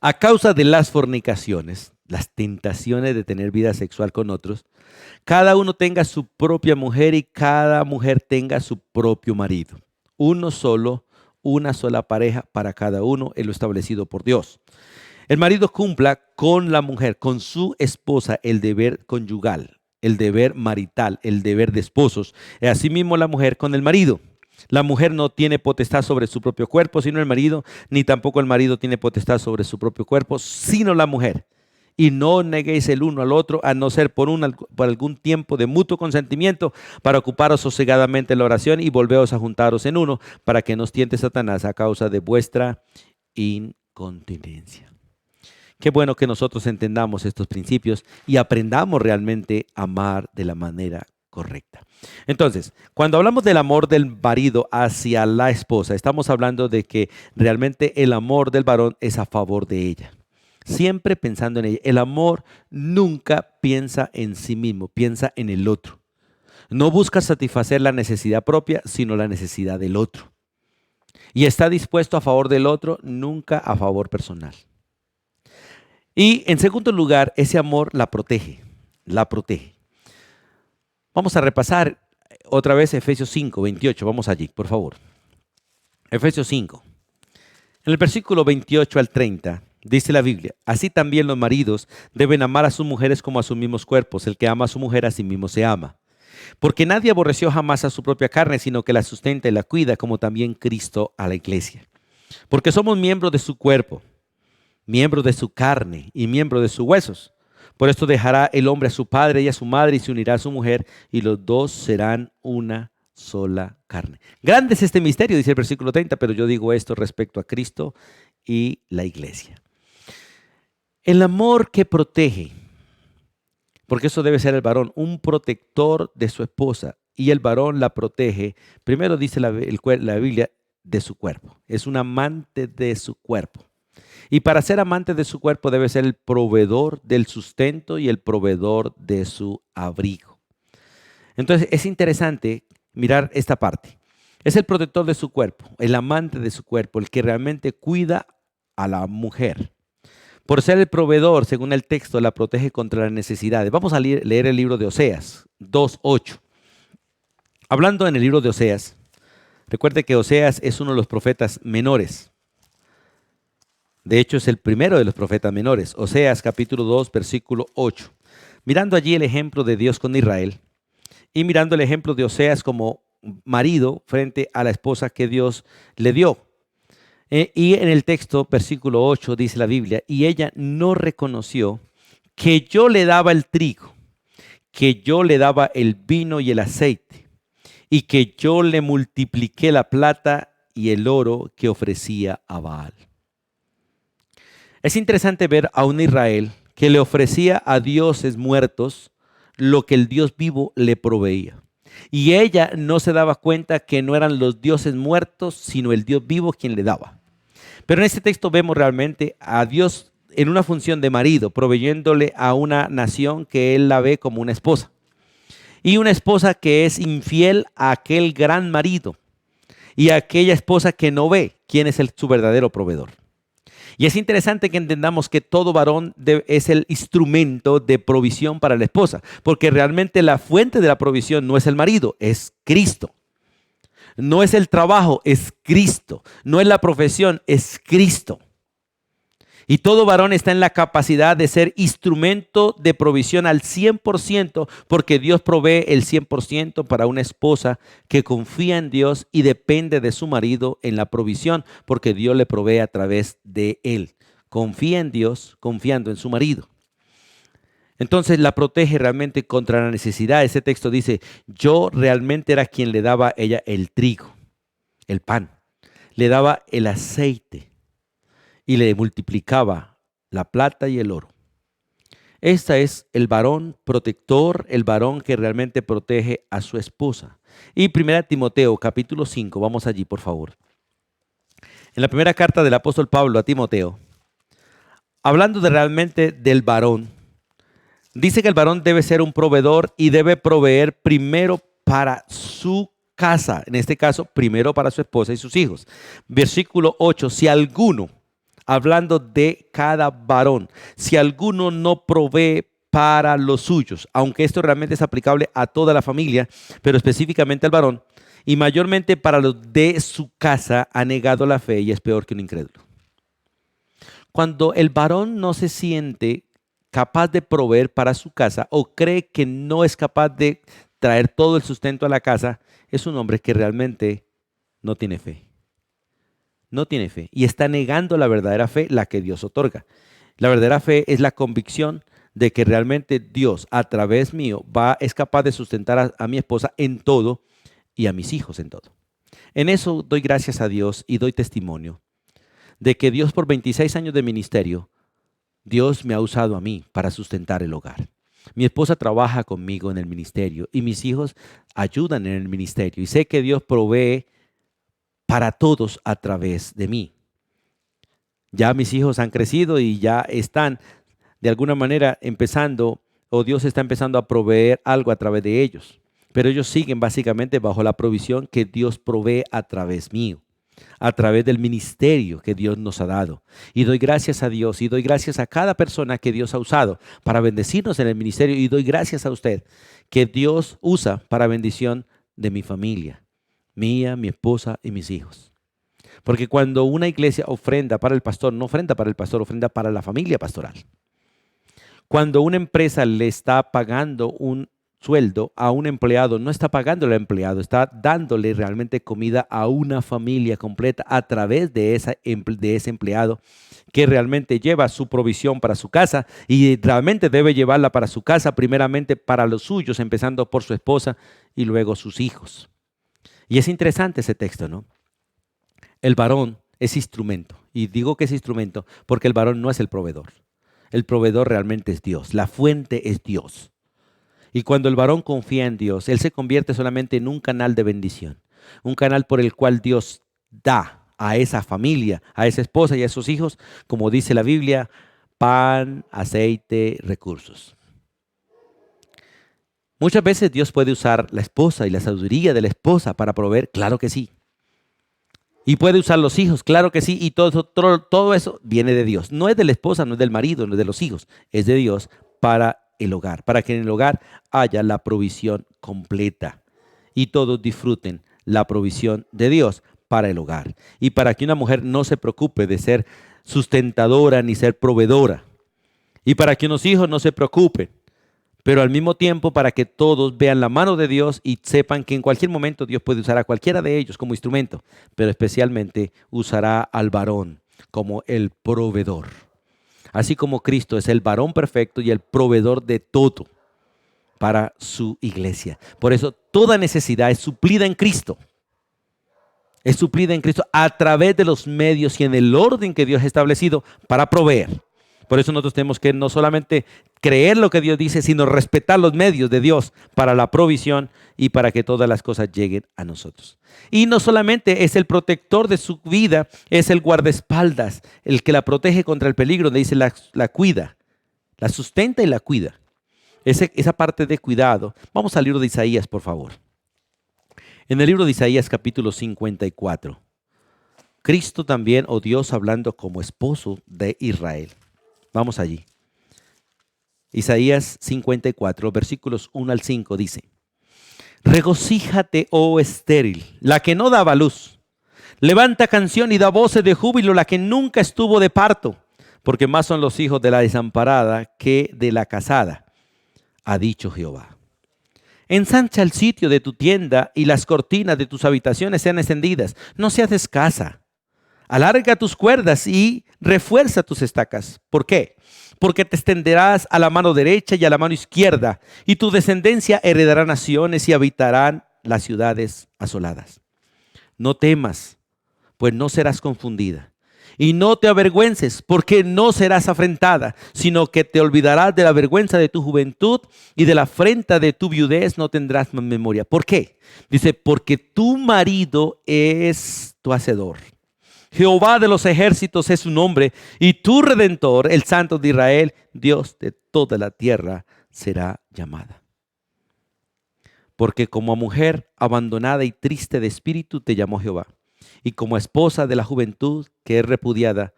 Speaker 1: a causa de las fornicaciones, las tentaciones de tener vida sexual con otros, cada uno tenga su propia mujer y cada mujer tenga su propio marido. Uno solo, una sola pareja para cada uno, es lo establecido por Dios. El marido cumpla con la mujer, con su esposa, el deber conyugal, el deber marital, el deber de esposos. Y asimismo la mujer con el marido. La mujer no tiene potestad sobre su propio cuerpo, sino el marido, ni tampoco el marido tiene potestad sobre su propio cuerpo, sino la mujer. Y no neguéis el uno al otro, a no ser por algún tiempo de mutuo consentimiento, para ocuparos sosegadamente en la oración y volveos a juntaros en uno, para que no os tiente Satanás a causa de vuestra incontinencia. Qué bueno que nosotros entendamos estos principios y aprendamos realmente a amar de la manera correcta. Entonces, cuando hablamos del amor del marido hacia la esposa, estamos hablando de que realmente el amor del varón es a favor de ella. Siempre pensando en ella. El amor nunca piensa en sí mismo, piensa en el otro. No busca satisfacer la necesidad propia, sino la necesidad del otro. Y está dispuesto a favor del otro, nunca a favor personal. Y en segundo lugar, ese amor la protege, la protege. Vamos a repasar otra vez Efesios 5, 28. Vamos allí, por favor. Efesios 5. En el versículo 28 al 30. Dice la Biblia, así también los maridos deben amar a sus mujeres como a sus mismos cuerpos. El que ama a su mujer a sí mismo se ama. Porque nadie aborreció jamás a su propia carne, sino que la sustenta y la cuida, como también Cristo a la iglesia. Porque somos miembros de su cuerpo, miembros de su carne y miembros de sus huesos. Por esto dejará el hombre a su padre y a su madre y se unirá a su mujer, y los dos serán una sola carne. Grande es este misterio, dice el versículo 30, pero yo digo esto respecto a Cristo y la iglesia. El amor que protege, porque eso debe ser el varón, un protector de su esposa, y el varón la protege, primero dice la Biblia, de su cuerpo. Es un amante de su cuerpo. Y para ser amante de su cuerpo debe ser el proveedor del sustento y el proveedor de su abrigo. Entonces es interesante mirar esta parte. Es el protector de su cuerpo, el amante de su cuerpo, el que realmente cuida a la mujer. Por ser el proveedor, según el texto, la protege contra las necesidades. Vamos a leer el libro de Oseas 2:8. Hablando en el libro de Oseas, Recuerde que Oseas es uno de los profetas menores. De hecho, es el primero de los profetas menores. Oseas capítulo 2, versículo 8. Mirando allí el ejemplo de Dios con Israel y mirando el ejemplo de Oseas como marido frente a la esposa que Dios le dio. Y en el texto, versículo 8, dice la Biblia, y ella no reconoció que yo le daba el trigo, que yo le daba el vino y el aceite, y que yo le multipliqué la plata y el oro que ofrecía a Baal. Es interesante ver a un Israel que le ofrecía a dioses muertos lo que el Dios vivo le proveía. Y ella no se daba cuenta que no eran los dioses muertos, sino el Dios vivo quien le daba. Pero en este texto vemos realmente a Dios en una función de marido, proveyéndole a una nación que él la ve como una esposa. Y una esposa que es infiel a aquel gran marido y a aquella esposa que no ve quién es su verdadero proveedor. Y es interesante que entendamos que todo varón es el instrumento de provisión para la esposa, porque realmente la fuente de la provisión no es el marido, es Cristo. No es el trabajo, es Cristo. No es la profesión, es Cristo. Y todo varón está en la capacidad de ser instrumento de provisión al 100%, porque Dios provee el 100% para una esposa que confía en Dios y depende de su marido en la provisión, porque Dios le provee a través de él. Confía en Dios confiando en su marido. Entonces la protege realmente contra la necesidad. Ese texto dice, yo realmente era quien le daba a ella el trigo, el pan, le daba el aceite y le multiplicaba la plata y el oro. Este es el varón protector, el varón que realmente protege a su esposa. Y 1 Timoteo capítulo 5, vamos allí por favor. En la primera carta del apóstol Pablo a Timoteo, hablando realmente del varón, dice que el varón debe ser un proveedor y debe proveer primero para su casa, en este caso primero para su esposa y sus hijos. Versículo 8, si alguno, hablando de cada varón, si alguno no provee para los suyos, aunque esto realmente es aplicable a toda la familia, pero específicamente al varón, y mayormente para los de su casa, ha negado la fe y es peor que un incrédulo. Cuando el varón no se siente capaz de proveer para su casa o cree que no es capaz de traer todo el sustento a la casa, es un hombre que realmente no tiene fe. No tiene fe y está negando la verdadera fe, la que Dios otorga. La verdadera fe es la convicción de que realmente Dios a través mío es capaz de sustentar a mi esposa en todo y a mis hijos en todo. En eso doy gracias a Dios y doy testimonio de que Dios por 26 años de ministerio, Dios me ha usado a mí para sustentar el hogar. Mi esposa trabaja conmigo en el ministerio y mis hijos ayudan en el ministerio y sé que Dios provee para todos a través de mí. Ya mis hijos han crecido y ya están de alguna manera empezando, o Dios está empezando a proveer algo a través de ellos. Pero ellos siguen básicamente bajo la provisión que Dios provee a través mío, a través del ministerio que Dios nos ha dado. Y doy gracias a Dios y doy gracias a cada persona que Dios ha usado para bendecirnos en el ministerio y doy gracias a usted que Dios usa para bendición de mi familia, mía, mi esposa y mis hijos. Porque cuando una iglesia ofrenda para el pastor, no ofrenda para el pastor, ofrenda para la familia pastoral. Cuando una empresa le está pagando un sueldo a un empleado, no está pagando al empleado, está dándole realmente comida a una familia completa a través de ese empleado que realmente lleva su provisión para su casa y realmente debe llevarla para su casa, primeramente para los suyos, empezando por su esposa y luego sus hijos. Y es interesante ese texto, ¿no? El varón es instrumento. Y digo que es instrumento porque el varón no es el proveedor. El proveedor realmente es Dios. La fuente es Dios. Y cuando el varón confía en Dios, él se convierte solamente en un canal de bendición. Un canal por el cual Dios da a esa familia, a esa esposa y a esos hijos, como dice la Biblia, pan, aceite, recursos. Muchas veces Dios puede usar la esposa y la sabiduría de la esposa para proveer, claro que sí. Y puede usar los hijos, claro que sí, y todo eso viene de Dios. No es de la esposa, no es del marido, no es de los hijos, es de Dios para el hogar, para que en el hogar haya la provisión completa y todos disfruten la provisión de Dios para el hogar. Y para que una mujer no se preocupe de ser sustentadora ni ser proveedora. Y para que unos hijos no se preocupen. Pero al mismo tiempo para que todos vean la mano de Dios y sepan que en cualquier momento Dios puede usar a cualquiera de ellos como instrumento, pero especialmente usará al varón como el proveedor. Así como Cristo es el varón perfecto y el proveedor de todo para su iglesia. Por eso toda necesidad es suplida en Cristo. Es suplida en Cristo a través de los medios y en el orden que Dios ha establecido para proveer. Por eso nosotros tenemos que no solamente creer lo que Dios dice, sino respetar los medios de Dios para la provisión y para que todas las cosas lleguen a nosotros. Y no solamente es el protector de su vida, es el guardaespaldas, el que la protege contra el peligro, le dice la cuida, la sustenta y la cuida. Esa parte de cuidado. Vamos al libro de Isaías, por favor. En el libro de Isaías capítulo 54, Cristo también, o Dios hablando como esposo de Israel. Vamos allí. Isaías 54, versículos 1 al 5 dice: regocíjate, oh estéril, la que no daba luz. Levanta canción y da voces de júbilo, la que nunca estuvo de parto, porque más son los hijos de la desamparada que de la casada, ha dicho Jehová. Ensancha el sitio de tu tienda y las cortinas de tus habitaciones sean extendidas. No seas escasa. Alarga tus cuerdas y refuerza tus estacas. ¿Por qué? Porque te extenderás a la mano derecha y a la mano izquierda, y tu descendencia heredará naciones y habitarán las ciudades asoladas. No temas, pues no serás confundida. Y no te avergüences, porque no serás afrentada, sino que te olvidarás de la vergüenza de tu juventud y de la afrenta de tu viudez no tendrás más memoria. ¿Por qué? Dice, porque tu marido es tu hacedor. Jehová de los ejércitos es su nombre, y tu Redentor, el Santo de Israel, Dios de toda la tierra, será llamada. Porque como a mujer abandonada y triste de espíritu te llamó Jehová, y como esposa de la juventud que es repudiada,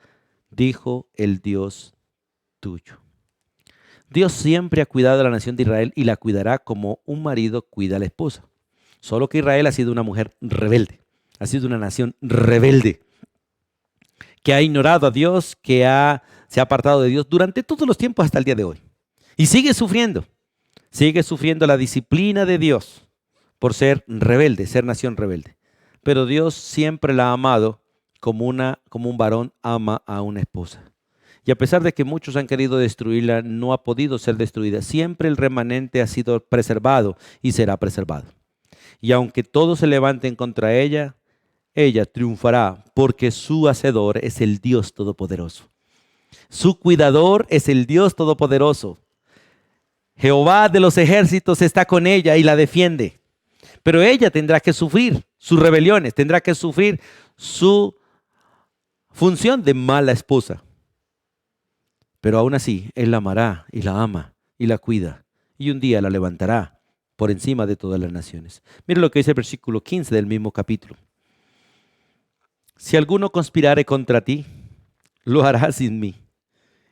Speaker 1: dijo el Dios tuyo. Dios siempre ha cuidado a la nación de Israel y la cuidará como un marido cuida a la esposa. Solo que Israel ha sido una mujer rebelde, ha sido una nación rebelde, que ha ignorado a Dios, que se ha apartado de Dios durante todos los tiempos hasta el día de hoy. Y sigue sufriendo la disciplina de Dios por ser rebelde, ser nación rebelde. Pero Dios siempre la ha amado como un varón ama a una esposa. Y a pesar de que muchos han querido destruirla, no ha podido ser destruida. Siempre el remanente ha sido preservado y será preservado. Y aunque todos se levanten contra ella, ella triunfará porque su hacedor es el Dios Todopoderoso. Su cuidador es el Dios Todopoderoso. Jehová de los ejércitos está con ella y la defiende. Pero ella tendrá que sufrir sus rebeliones, tendrá que sufrir su función de mala esposa. Pero aún así, Él la amará y la ama y la cuida. Y un día la levantará por encima de todas las naciones. Mira lo que dice el versículo 15 del mismo capítulo. Si alguno conspirare contra ti, lo hará sin mí.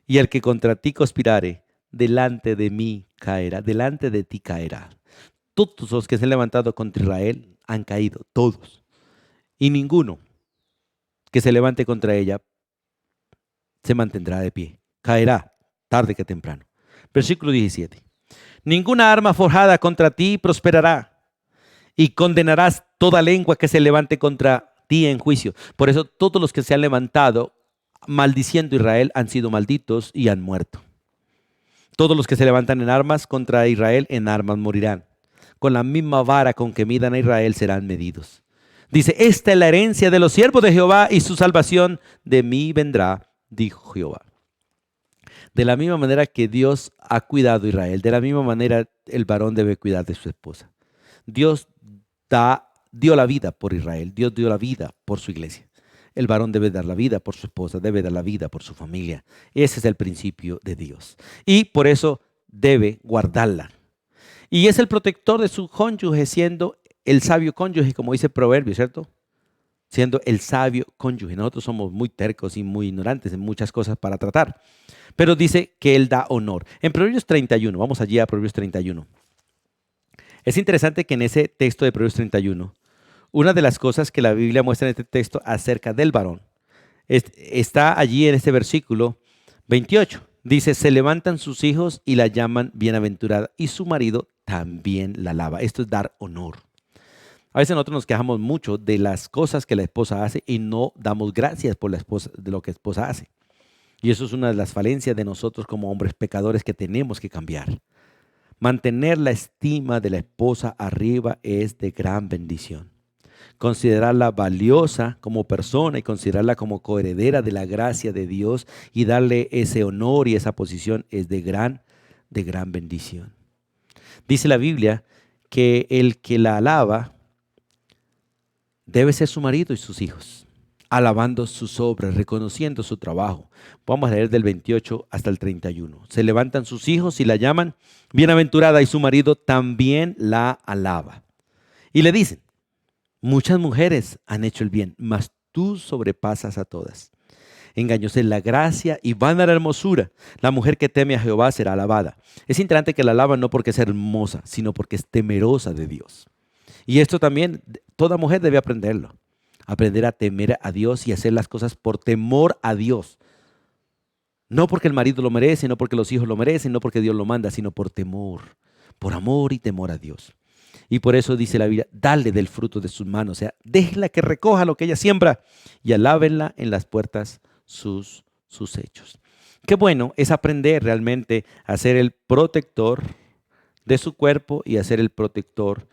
Speaker 1: Y el que contra ti conspirare, delante de mí caerá, delante de ti caerá. Todos los que se han levantado contra Israel han caído, todos. Y ninguno que se levante contra ella se mantendrá de pie. Caerá tarde que temprano. Versículo 17. Ninguna arma forjada contra ti prosperará, y condenarás toda lengua que se levante contra ti en juicio. Por eso todos los que se han levantado maldiciendo a Israel han sido malditos y han muerto. Todos los que se levantan en armas contra Israel en armas morirán. Con la misma vara con que midan a Israel serán medidos. Dice, esta es la herencia de los siervos de Jehová y su salvación de mí vendrá, dijo Jehová. De la misma manera que Dios ha cuidado a Israel, de la misma manera el varón debe cuidar de su esposa. Dios dio la vida por Israel, Dios dio la vida por su iglesia. El varón debe dar la vida por su esposa, debe dar la vida por su familia. Ese es el principio de Dios. Y por eso debe guardarla. Y es el protector de su cónyuge, siendo el sabio cónyuge, como dice el proverbio, ¿cierto? Siendo el sabio cónyuge. Nosotros somos muy tercos y muy ignorantes en muchas cosas para tratar. Pero dice que Él da honor. En Proverbios 31, vamos allí a Proverbios 31. Es interesante que en ese texto de Proverbios 31, una de las cosas que la Biblia muestra en este texto acerca del varón está allí en este versículo 28. Dice, se levantan sus hijos y la llaman bienaventurada y su marido también la alaba. Esto es dar honor. A veces nosotros nos quejamos mucho de las cosas que la esposa hace y no damos gracias por la esposa, de lo que la esposa hace. Y eso es una de las falencias de nosotros como hombres pecadores que tenemos que cambiar. Mantener la estima de la esposa arriba es de gran bendición. Considerarla valiosa como persona y considerarla como coheredera de la gracia de Dios y darle ese honor y esa posición es de gran bendición. Dice la Biblia que el que la alaba debe ser su marido y sus hijos, alabando sus obras, reconociendo su trabajo. Vamos a leer del 28 hasta el 31. Se levantan sus hijos y la llaman bienaventurada y su marido también la alaba. Y le dicen, muchas mujeres han hecho el bien, mas tú sobrepasas a todas. Engañosa es la gracia y vana la hermosura. La mujer que teme a Jehová será alabada. Es interesante que la alaban no porque es hermosa, sino porque es temerosa de Dios. Y esto también toda mujer debe aprenderlo. Aprender a temer a Dios y hacer las cosas por temor a Dios. No porque el marido lo merece, no porque los hijos lo merecen, no porque Dios lo manda, sino por temor, por amor y temor a Dios. Y por eso dice la Biblia, dale del fruto de sus manos, o sea, déjela que recoja lo que ella siembra y alábenla en las puertas sus hechos. Qué bueno es aprender realmente a ser el protector de su cuerpo y a ser el protector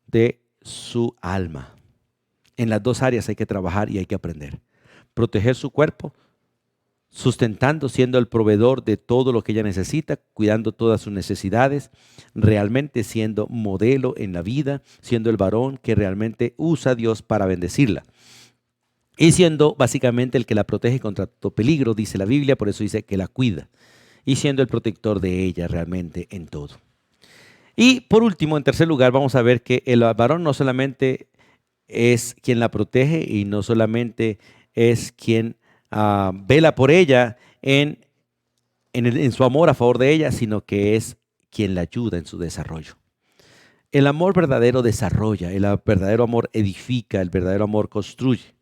Speaker 1: de su alma. En las dos áreas hay que trabajar y hay que aprender. Proteger su cuerpo, sustentando, siendo el proveedor de todo lo que ella necesita, cuidando todas sus necesidades, realmente siendo modelo en la vida, siendo el varón que realmente usa a Dios para bendecirla. Y siendo básicamente el que la protege contra todo peligro, dice la Biblia, por eso dice que la cuida. Y siendo el protector de ella realmente en todo. Y por último, en tercer lugar, vamos a ver que el varón no solamente es quien la protege y no solamente es quien vela por ella en su amor a favor de ella, sino que es quien la ayuda en su desarrollo. El amor verdadero desarrolla, el verdadero amor edifica, el verdadero amor construye.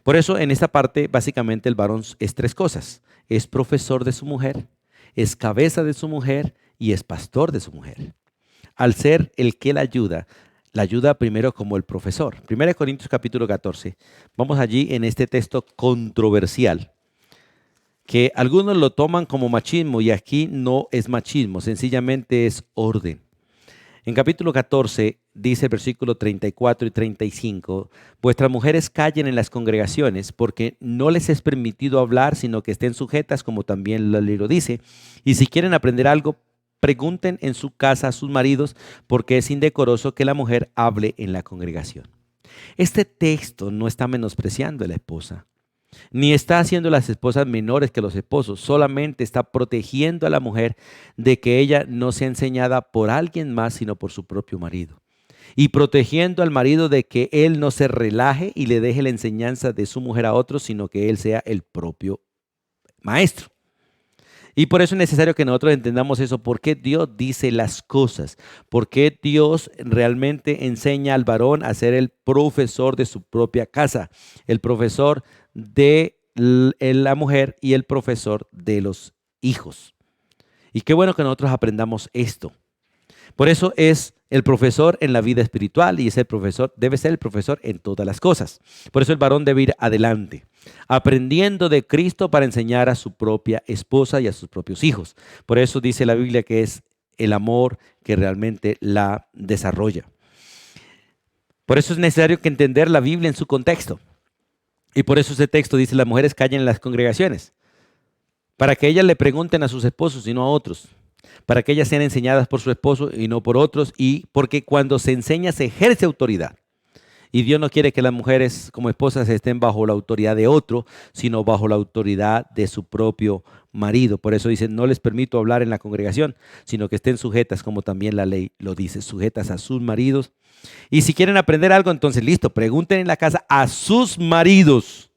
Speaker 1: Por eso en esta parte básicamente el varón es tres cosas. Es profesor de su mujer, es cabeza de su mujer y es pastor de su mujer. Al ser el que la ayuda primero como el profesor. 1 Corintios capítulo 14. Vamos allí en este texto controversial, que algunos lo toman como machismo y aquí no es machismo, sencillamente es orden. En capítulo 14 dice el versículo 34 y 35, vuestras mujeres callen en las congregaciones porque no les es permitido hablar, sino que estén sujetas, como también la ley lo dice. Y si quieren aprender algo, pregunten en su casa a sus maridos, porque es indecoroso que la mujer hable en la congregación. Este texto no está menospreciando a la esposa, ni está haciendo las esposas menores que los esposos, solamente está protegiendo a la mujer de que ella no sea enseñada por alguien más, sino por su propio marido. Y protegiendo al marido de que él no se relaje y le deje la enseñanza de su mujer a otros, sino que él sea el propio maestro. Y por eso es necesario que nosotros entendamos eso, por qué Dios dice las cosas, por qué Dios realmente enseña al varón a ser el profesor de su propia casa, el profesor de la mujer y el profesor de los hijos. Y qué bueno que nosotros aprendamos esto. Por eso es el profesor en la vida espiritual y es el profesor, debe ser el profesor en todas las cosas. Por eso el varón debe ir adelante, aprendiendo de Cristo para enseñar a su propia esposa y a sus propios hijos. Por eso dice la Biblia que es el amor que realmente la desarrolla. Por eso es necesario que entender la Biblia en su contexto. Y por eso ese texto dice, las mujeres callen en las congregaciones, para que ellas le pregunten a sus esposos y no a otros, para que ellas sean enseñadas por su esposo y no por otros, y porque cuando se enseña se ejerce autoridad. Y Dios no quiere que las mujeres como esposas estén bajo la autoridad de otro, sino bajo la autoridad de su propio marido. Por eso dice, no les permito hablar en la congregación, sino que estén sujetas, como también la ley lo dice, sujetas a sus maridos. Y si quieren aprender algo, entonces listo, pregunten en la casa a sus maridos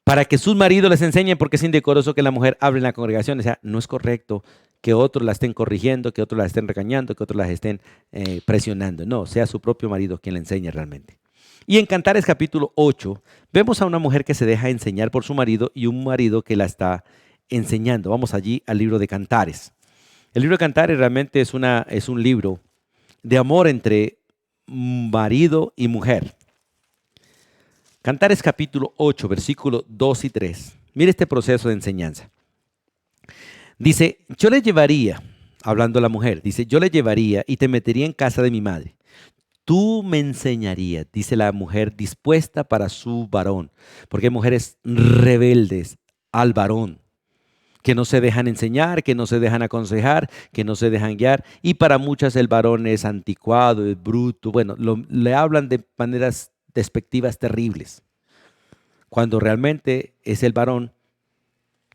Speaker 1: para que sus maridos les enseñen, porque es indecoroso que la mujer hable en la congregación. O sea, no es correcto que otros la estén corrigiendo, que otros la estén regañando, que otros la estén presionando. No, sea su propio marido quien le enseñe realmente. Y en Cantares capítulo 8, vemos a una mujer que se deja enseñar por su marido y un marido que la está enseñando. Vamos allí al libro de Cantares. El libro de Cantares realmente es un libro de amor entre marido y mujer. Cantares capítulo 8, versículos 2 y 3. Mire este proceso de enseñanza. Dice, yo le llevaría, hablando a la mujer, dice, yo le llevaría y te metería en casa de mi madre. Tú me enseñarías, dice la mujer, dispuesta para su varón. Porque hay mujeres rebeldes al varón, que no se dejan enseñar, que no se dejan aconsejar, que no se dejan guiar. Y para muchas el varón es anticuado, es bruto. Bueno, le hablan de maneras despectivas terribles, cuando realmente es el varón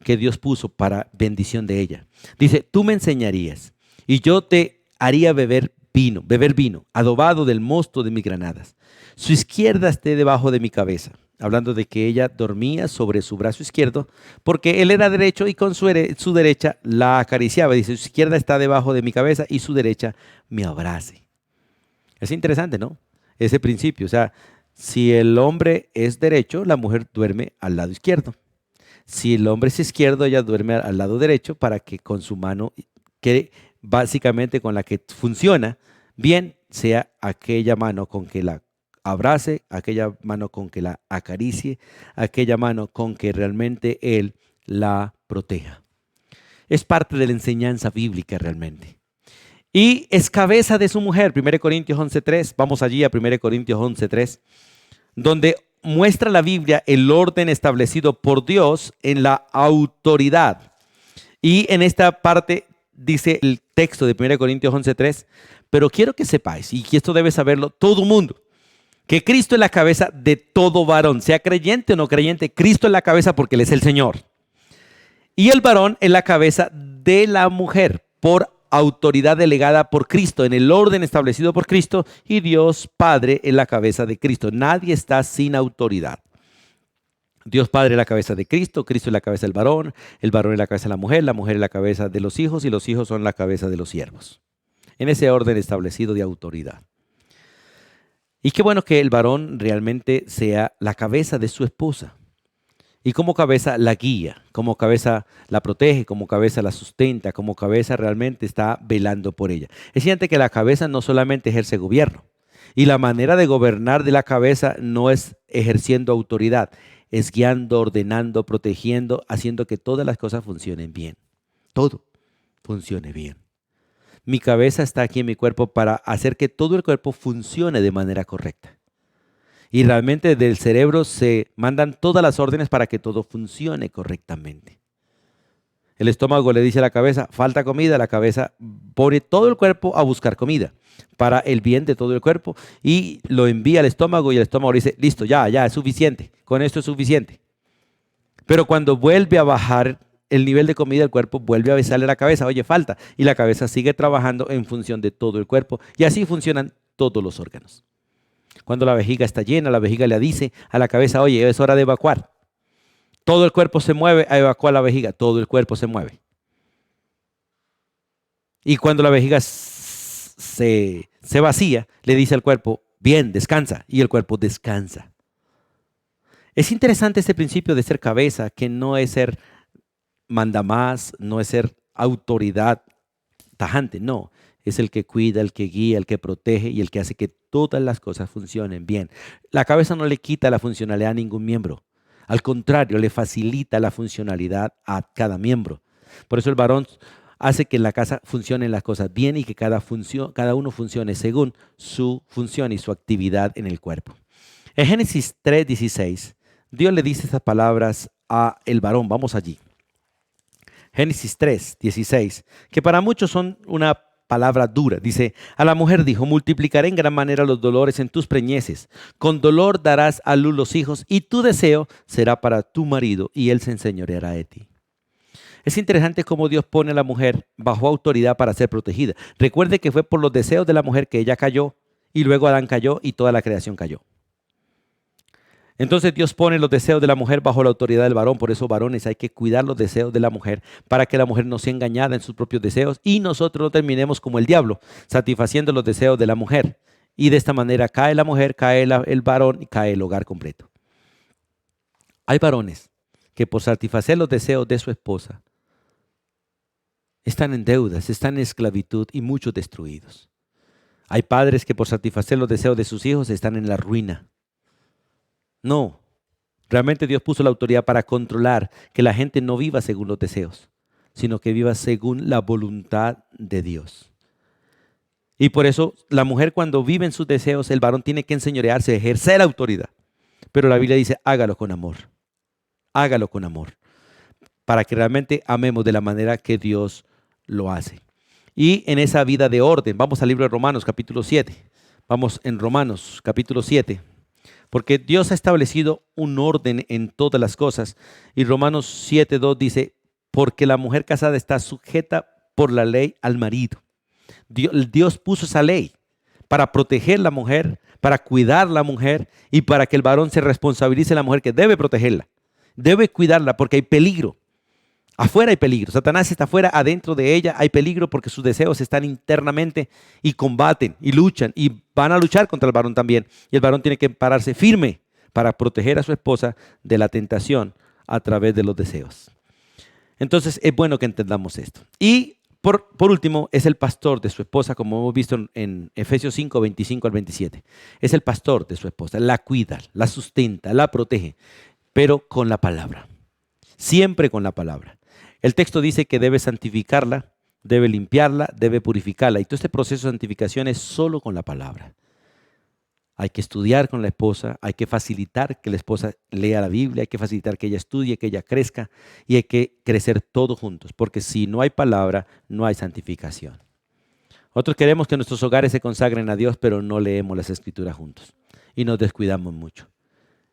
Speaker 1: que Dios puso para bendición de ella. Dice, tú me enseñarías y yo te haría beber vino, adobado del mosto de mis granadas. Su izquierda esté debajo de mi cabeza. Hablando de que ella dormía sobre su brazo izquierdo, porque él era derecho y con su derecha la acariciaba. Dice, su izquierda está debajo de mi cabeza y su derecha me abrace. Es interesante, ¿no? Ese principio. O sea, si el hombre es derecho, la mujer duerme al lado izquierdo. Si el hombre es izquierdo, ella duerme al lado derecho para que con su mano, que básicamente con la que funciona bien, sea aquella mano con que la abrace, aquella mano con que la acaricie, aquella mano con que realmente él la proteja. Es parte de la enseñanza bíblica realmente. Y es cabeza de su mujer, 1 Corintios 11:3. Vamos allí a 1 Corintios 11:3, donde muestra la Biblia el orden establecido por Dios en la autoridad. Y en esta parte dice el texto de 1 Corintios 11:3, pero quiero que sepáis, y que esto debe saberlo todo el mundo, que Cristo es la cabeza de todo varón, sea creyente o no creyente, Cristo es la cabeza porque Él es el Señor. Y el varón es la cabeza de la mujer por autoridad delegada por Cristo, en el orden establecido por Cristo, y Dios Padre es la cabeza de Cristo. Nadie está sin autoridad. Dios Padre es la cabeza de Cristo, Cristo es la cabeza del varón es la cabeza de la mujer es la cabeza de los hijos y los hijos son la cabeza de los siervos. En ese orden establecido de autoridad. Y qué bueno que el varón realmente sea la cabeza de su esposa. Y como cabeza la guía, como cabeza la protege, como cabeza la sustenta, como cabeza realmente está velando por ella. Es evidente que la cabeza no solamente ejerce gobierno. Y la manera de gobernar de la cabeza no es ejerciendo autoridad, es guiando, ordenando, protegiendo, haciendo que todas las cosas funcionen bien. Todo funcione bien. Mi cabeza está aquí en mi cuerpo para hacer que todo el cuerpo funcione de manera correcta. Y realmente del cerebro se mandan todas las órdenes para que todo funcione correctamente. El estómago le dice a la cabeza, falta comida, la cabeza pone todo el cuerpo a buscar comida para el bien de todo el cuerpo y lo envía al estómago y el estómago le dice, listo, ya, es suficiente, con esto es suficiente. Pero cuando vuelve a bajar el nivel de comida, el cuerpo vuelve a besarle a la cabeza, oye, falta, y la cabeza sigue trabajando en función de todo el cuerpo y así funcionan todos los órganos. Cuando la vejiga está llena, la vejiga le dice a la cabeza, oye, es hora de evacuar. Todo el cuerpo se mueve a evacuar la vejiga, todo el cuerpo se mueve. Y cuando la vejiga se vacía, le dice al cuerpo, bien, descansa, y el cuerpo descansa. Es interesante este principio de ser cabeza, que no es ser mandamás, no es ser autoridad tajante, no. Es el que cuida, el que guía, el que protege y el que hace que todas las cosas funcionen bien. La cabeza no le quita la funcionalidad a ningún miembro. Al contrario, le facilita la funcionalidad a cada miembro. Por eso el varón hace que en la casa funcionen las cosas bien y que cada uno funcione según su función y su actividad en el cuerpo. En Génesis 3:16, Dios le dice estas palabras a el varón. Vamos allí. Génesis 3:16, que para muchos son una palabra dura. Dice, a la mujer dijo, multiplicaré en gran manera los dolores en tus preñeces. Con dolor darás a luz los hijos y tu deseo será para tu marido y él se enseñoreará de ti. Es interesante cómo Dios pone a la mujer bajo autoridad para ser protegida. Recuerde que fue por los deseos de la mujer que ella cayó y luego Adán cayó y toda la creación cayó. Entonces Dios pone los deseos de la mujer bajo la autoridad del varón. Por eso, varones, hay que cuidar los deseos de la mujer para que la mujer no sea engañada en sus propios deseos y nosotros no terminemos como el diablo, satisfaciendo los deseos de la mujer. Y de esta manera cae la mujer, cae el varón y cae el hogar completo. Hay varones que por satisfacer los deseos de su esposa están en deudas, están en esclavitud y muchos destruidos. Hay padres que por satisfacer los deseos de sus hijos están en la ruina. No, realmente Dios puso la autoridad para controlar que la gente no viva según los deseos, sino que viva según la voluntad de Dios. Y por eso la mujer cuando vive en sus deseos, el varón tiene que enseñorearse, ejercer autoridad. Pero la Biblia dice, hágalo con amor. Hágalo con amor. Para que realmente amemos de la manera que Dios lo hace. Y en esa vida de orden, vamos al libro de Romanos capítulo 7. Vamos en Romanos capítulo 7. Porque Dios ha establecido un orden en todas las cosas. Y Romanos 7:2 dice, porque la mujer casada está sujeta por la ley al marido. Dios puso esa ley para proteger la mujer, para cuidar la mujer y para que el varón se responsabilice de la mujer que debe protegerla, debe cuidarla porque hay peligro. Afuera hay peligro. Satanás está afuera, adentro de ella hay peligro porque sus deseos están internamente y combaten y luchan y van a luchar contra el varón también. Y el varón tiene que pararse firme para proteger a su esposa de la tentación a través de los deseos. Entonces es bueno que entendamos esto. Y por último, es el pastor de su esposa, como hemos visto en Efesios 5, 25 al 27. Es el pastor de su esposa, la cuida, la sustenta, la protege, pero con la palabra. Siempre con la palabra. El texto dice que debe santificarla, debe limpiarla, debe purificarla. Y todo este proceso de santificación es solo con la palabra. Hay que estudiar con la esposa, hay que facilitar que la esposa lea la Biblia, hay que facilitar que ella estudie, que ella crezca y hay que crecer todos juntos, porque si no hay palabra, no hay santificación. Nosotros queremos que nuestros hogares se consagren a Dios, pero no leemos las Escrituras juntos y nos descuidamos mucho.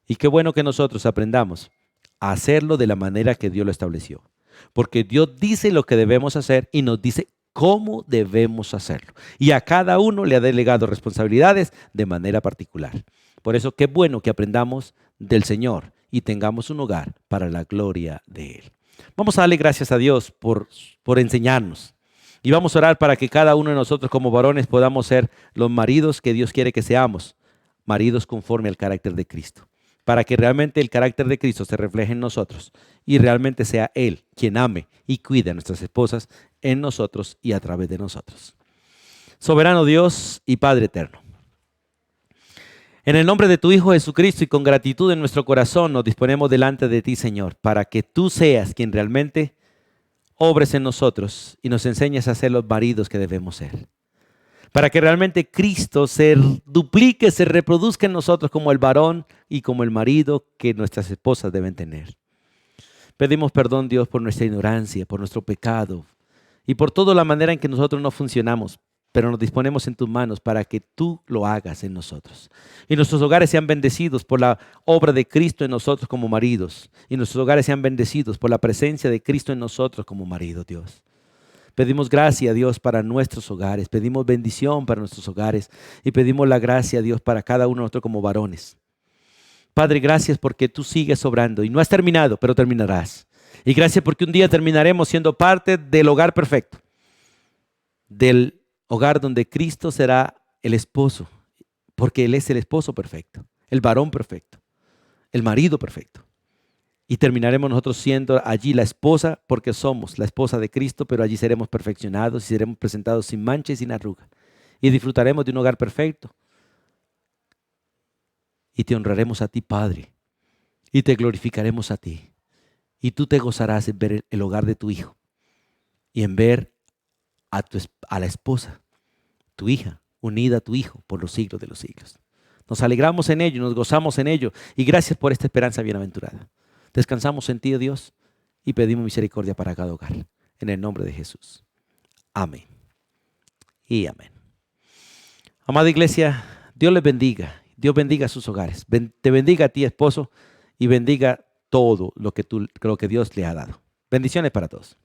Speaker 1: Y qué bueno que nosotros aprendamos a hacerlo de la manera que Dios lo estableció, porque Dios dice lo que debemos hacer y nos dice cómo debemos hacerlo. Y a cada uno le ha delegado responsabilidades de manera particular. Por eso qué bueno que aprendamos del Señor y tengamos un hogar para la gloria de Él. Vamos a darle gracias a Dios por enseñarnos. Y vamos a orar para que cada uno de nosotros como varones podamos ser los maridos que Dios quiere que seamos. Maridos conforme al carácter de Cristo. Para que realmente el carácter de Cristo se refleje en nosotros y realmente sea Él quien ame y cuide a nuestras esposas en nosotros y a través de nosotros. Soberano Dios y Padre eterno, en el nombre de tu Hijo Jesucristo y con gratitud en nuestro corazón nos disponemos delante de ti, Señor, para que tú seas quien realmente obres en nosotros y nos enseñes a ser los maridos que debemos ser. Para que realmente Cristo se duplique, se reproduzca en nosotros como el varón y como el marido que nuestras esposas deben tener. Pedimos perdón, Dios, por nuestra ignorancia, por nuestro pecado y por toda la manera en que nosotros no funcionamos, pero nos disponemos en tus manos para que tú lo hagas en nosotros. Y nuestros hogares sean bendecidos por la obra de Cristo en nosotros como maridos. Y nuestros hogares sean bendecidos por la presencia de Cristo en nosotros como marido, Dios. Pedimos gracia, Dios, para nuestros hogares. Pedimos bendición para nuestros hogares. Y pedimos la gracia, Dios, para cada uno de nosotros como varones. Padre, gracias porque tú sigues obrando. Y no has terminado, pero terminarás. Y gracias porque un día terminaremos siendo parte del hogar perfecto. Del hogar donde Cristo será el esposo. Porque Él es el esposo perfecto. El varón perfecto. El marido perfecto. Y terminaremos nosotros siendo allí la esposa, porque somos la esposa de Cristo, pero allí seremos perfeccionados y seremos presentados sin mancha y sin arruga. Y disfrutaremos de un hogar perfecto. Y te honraremos a ti, Padre. Y te glorificaremos a ti. Y tú te gozarás en ver el hogar de tu hijo. Y en ver a la esposa, tu hija, unida a tu hijo por los siglos de los siglos. Nos alegramos en ello, nos gozamos en ello. Y gracias por esta esperanza bienaventurada. Descansamos en ti, oh Dios, y pedimos misericordia para cada hogar. En el nombre de Jesús. Amén. Y amén. Amada iglesia, Dios les bendiga. Dios bendiga sus hogares. Te bendiga a ti, esposo, y bendiga todo lo que Dios le ha dado. Bendiciones para todos.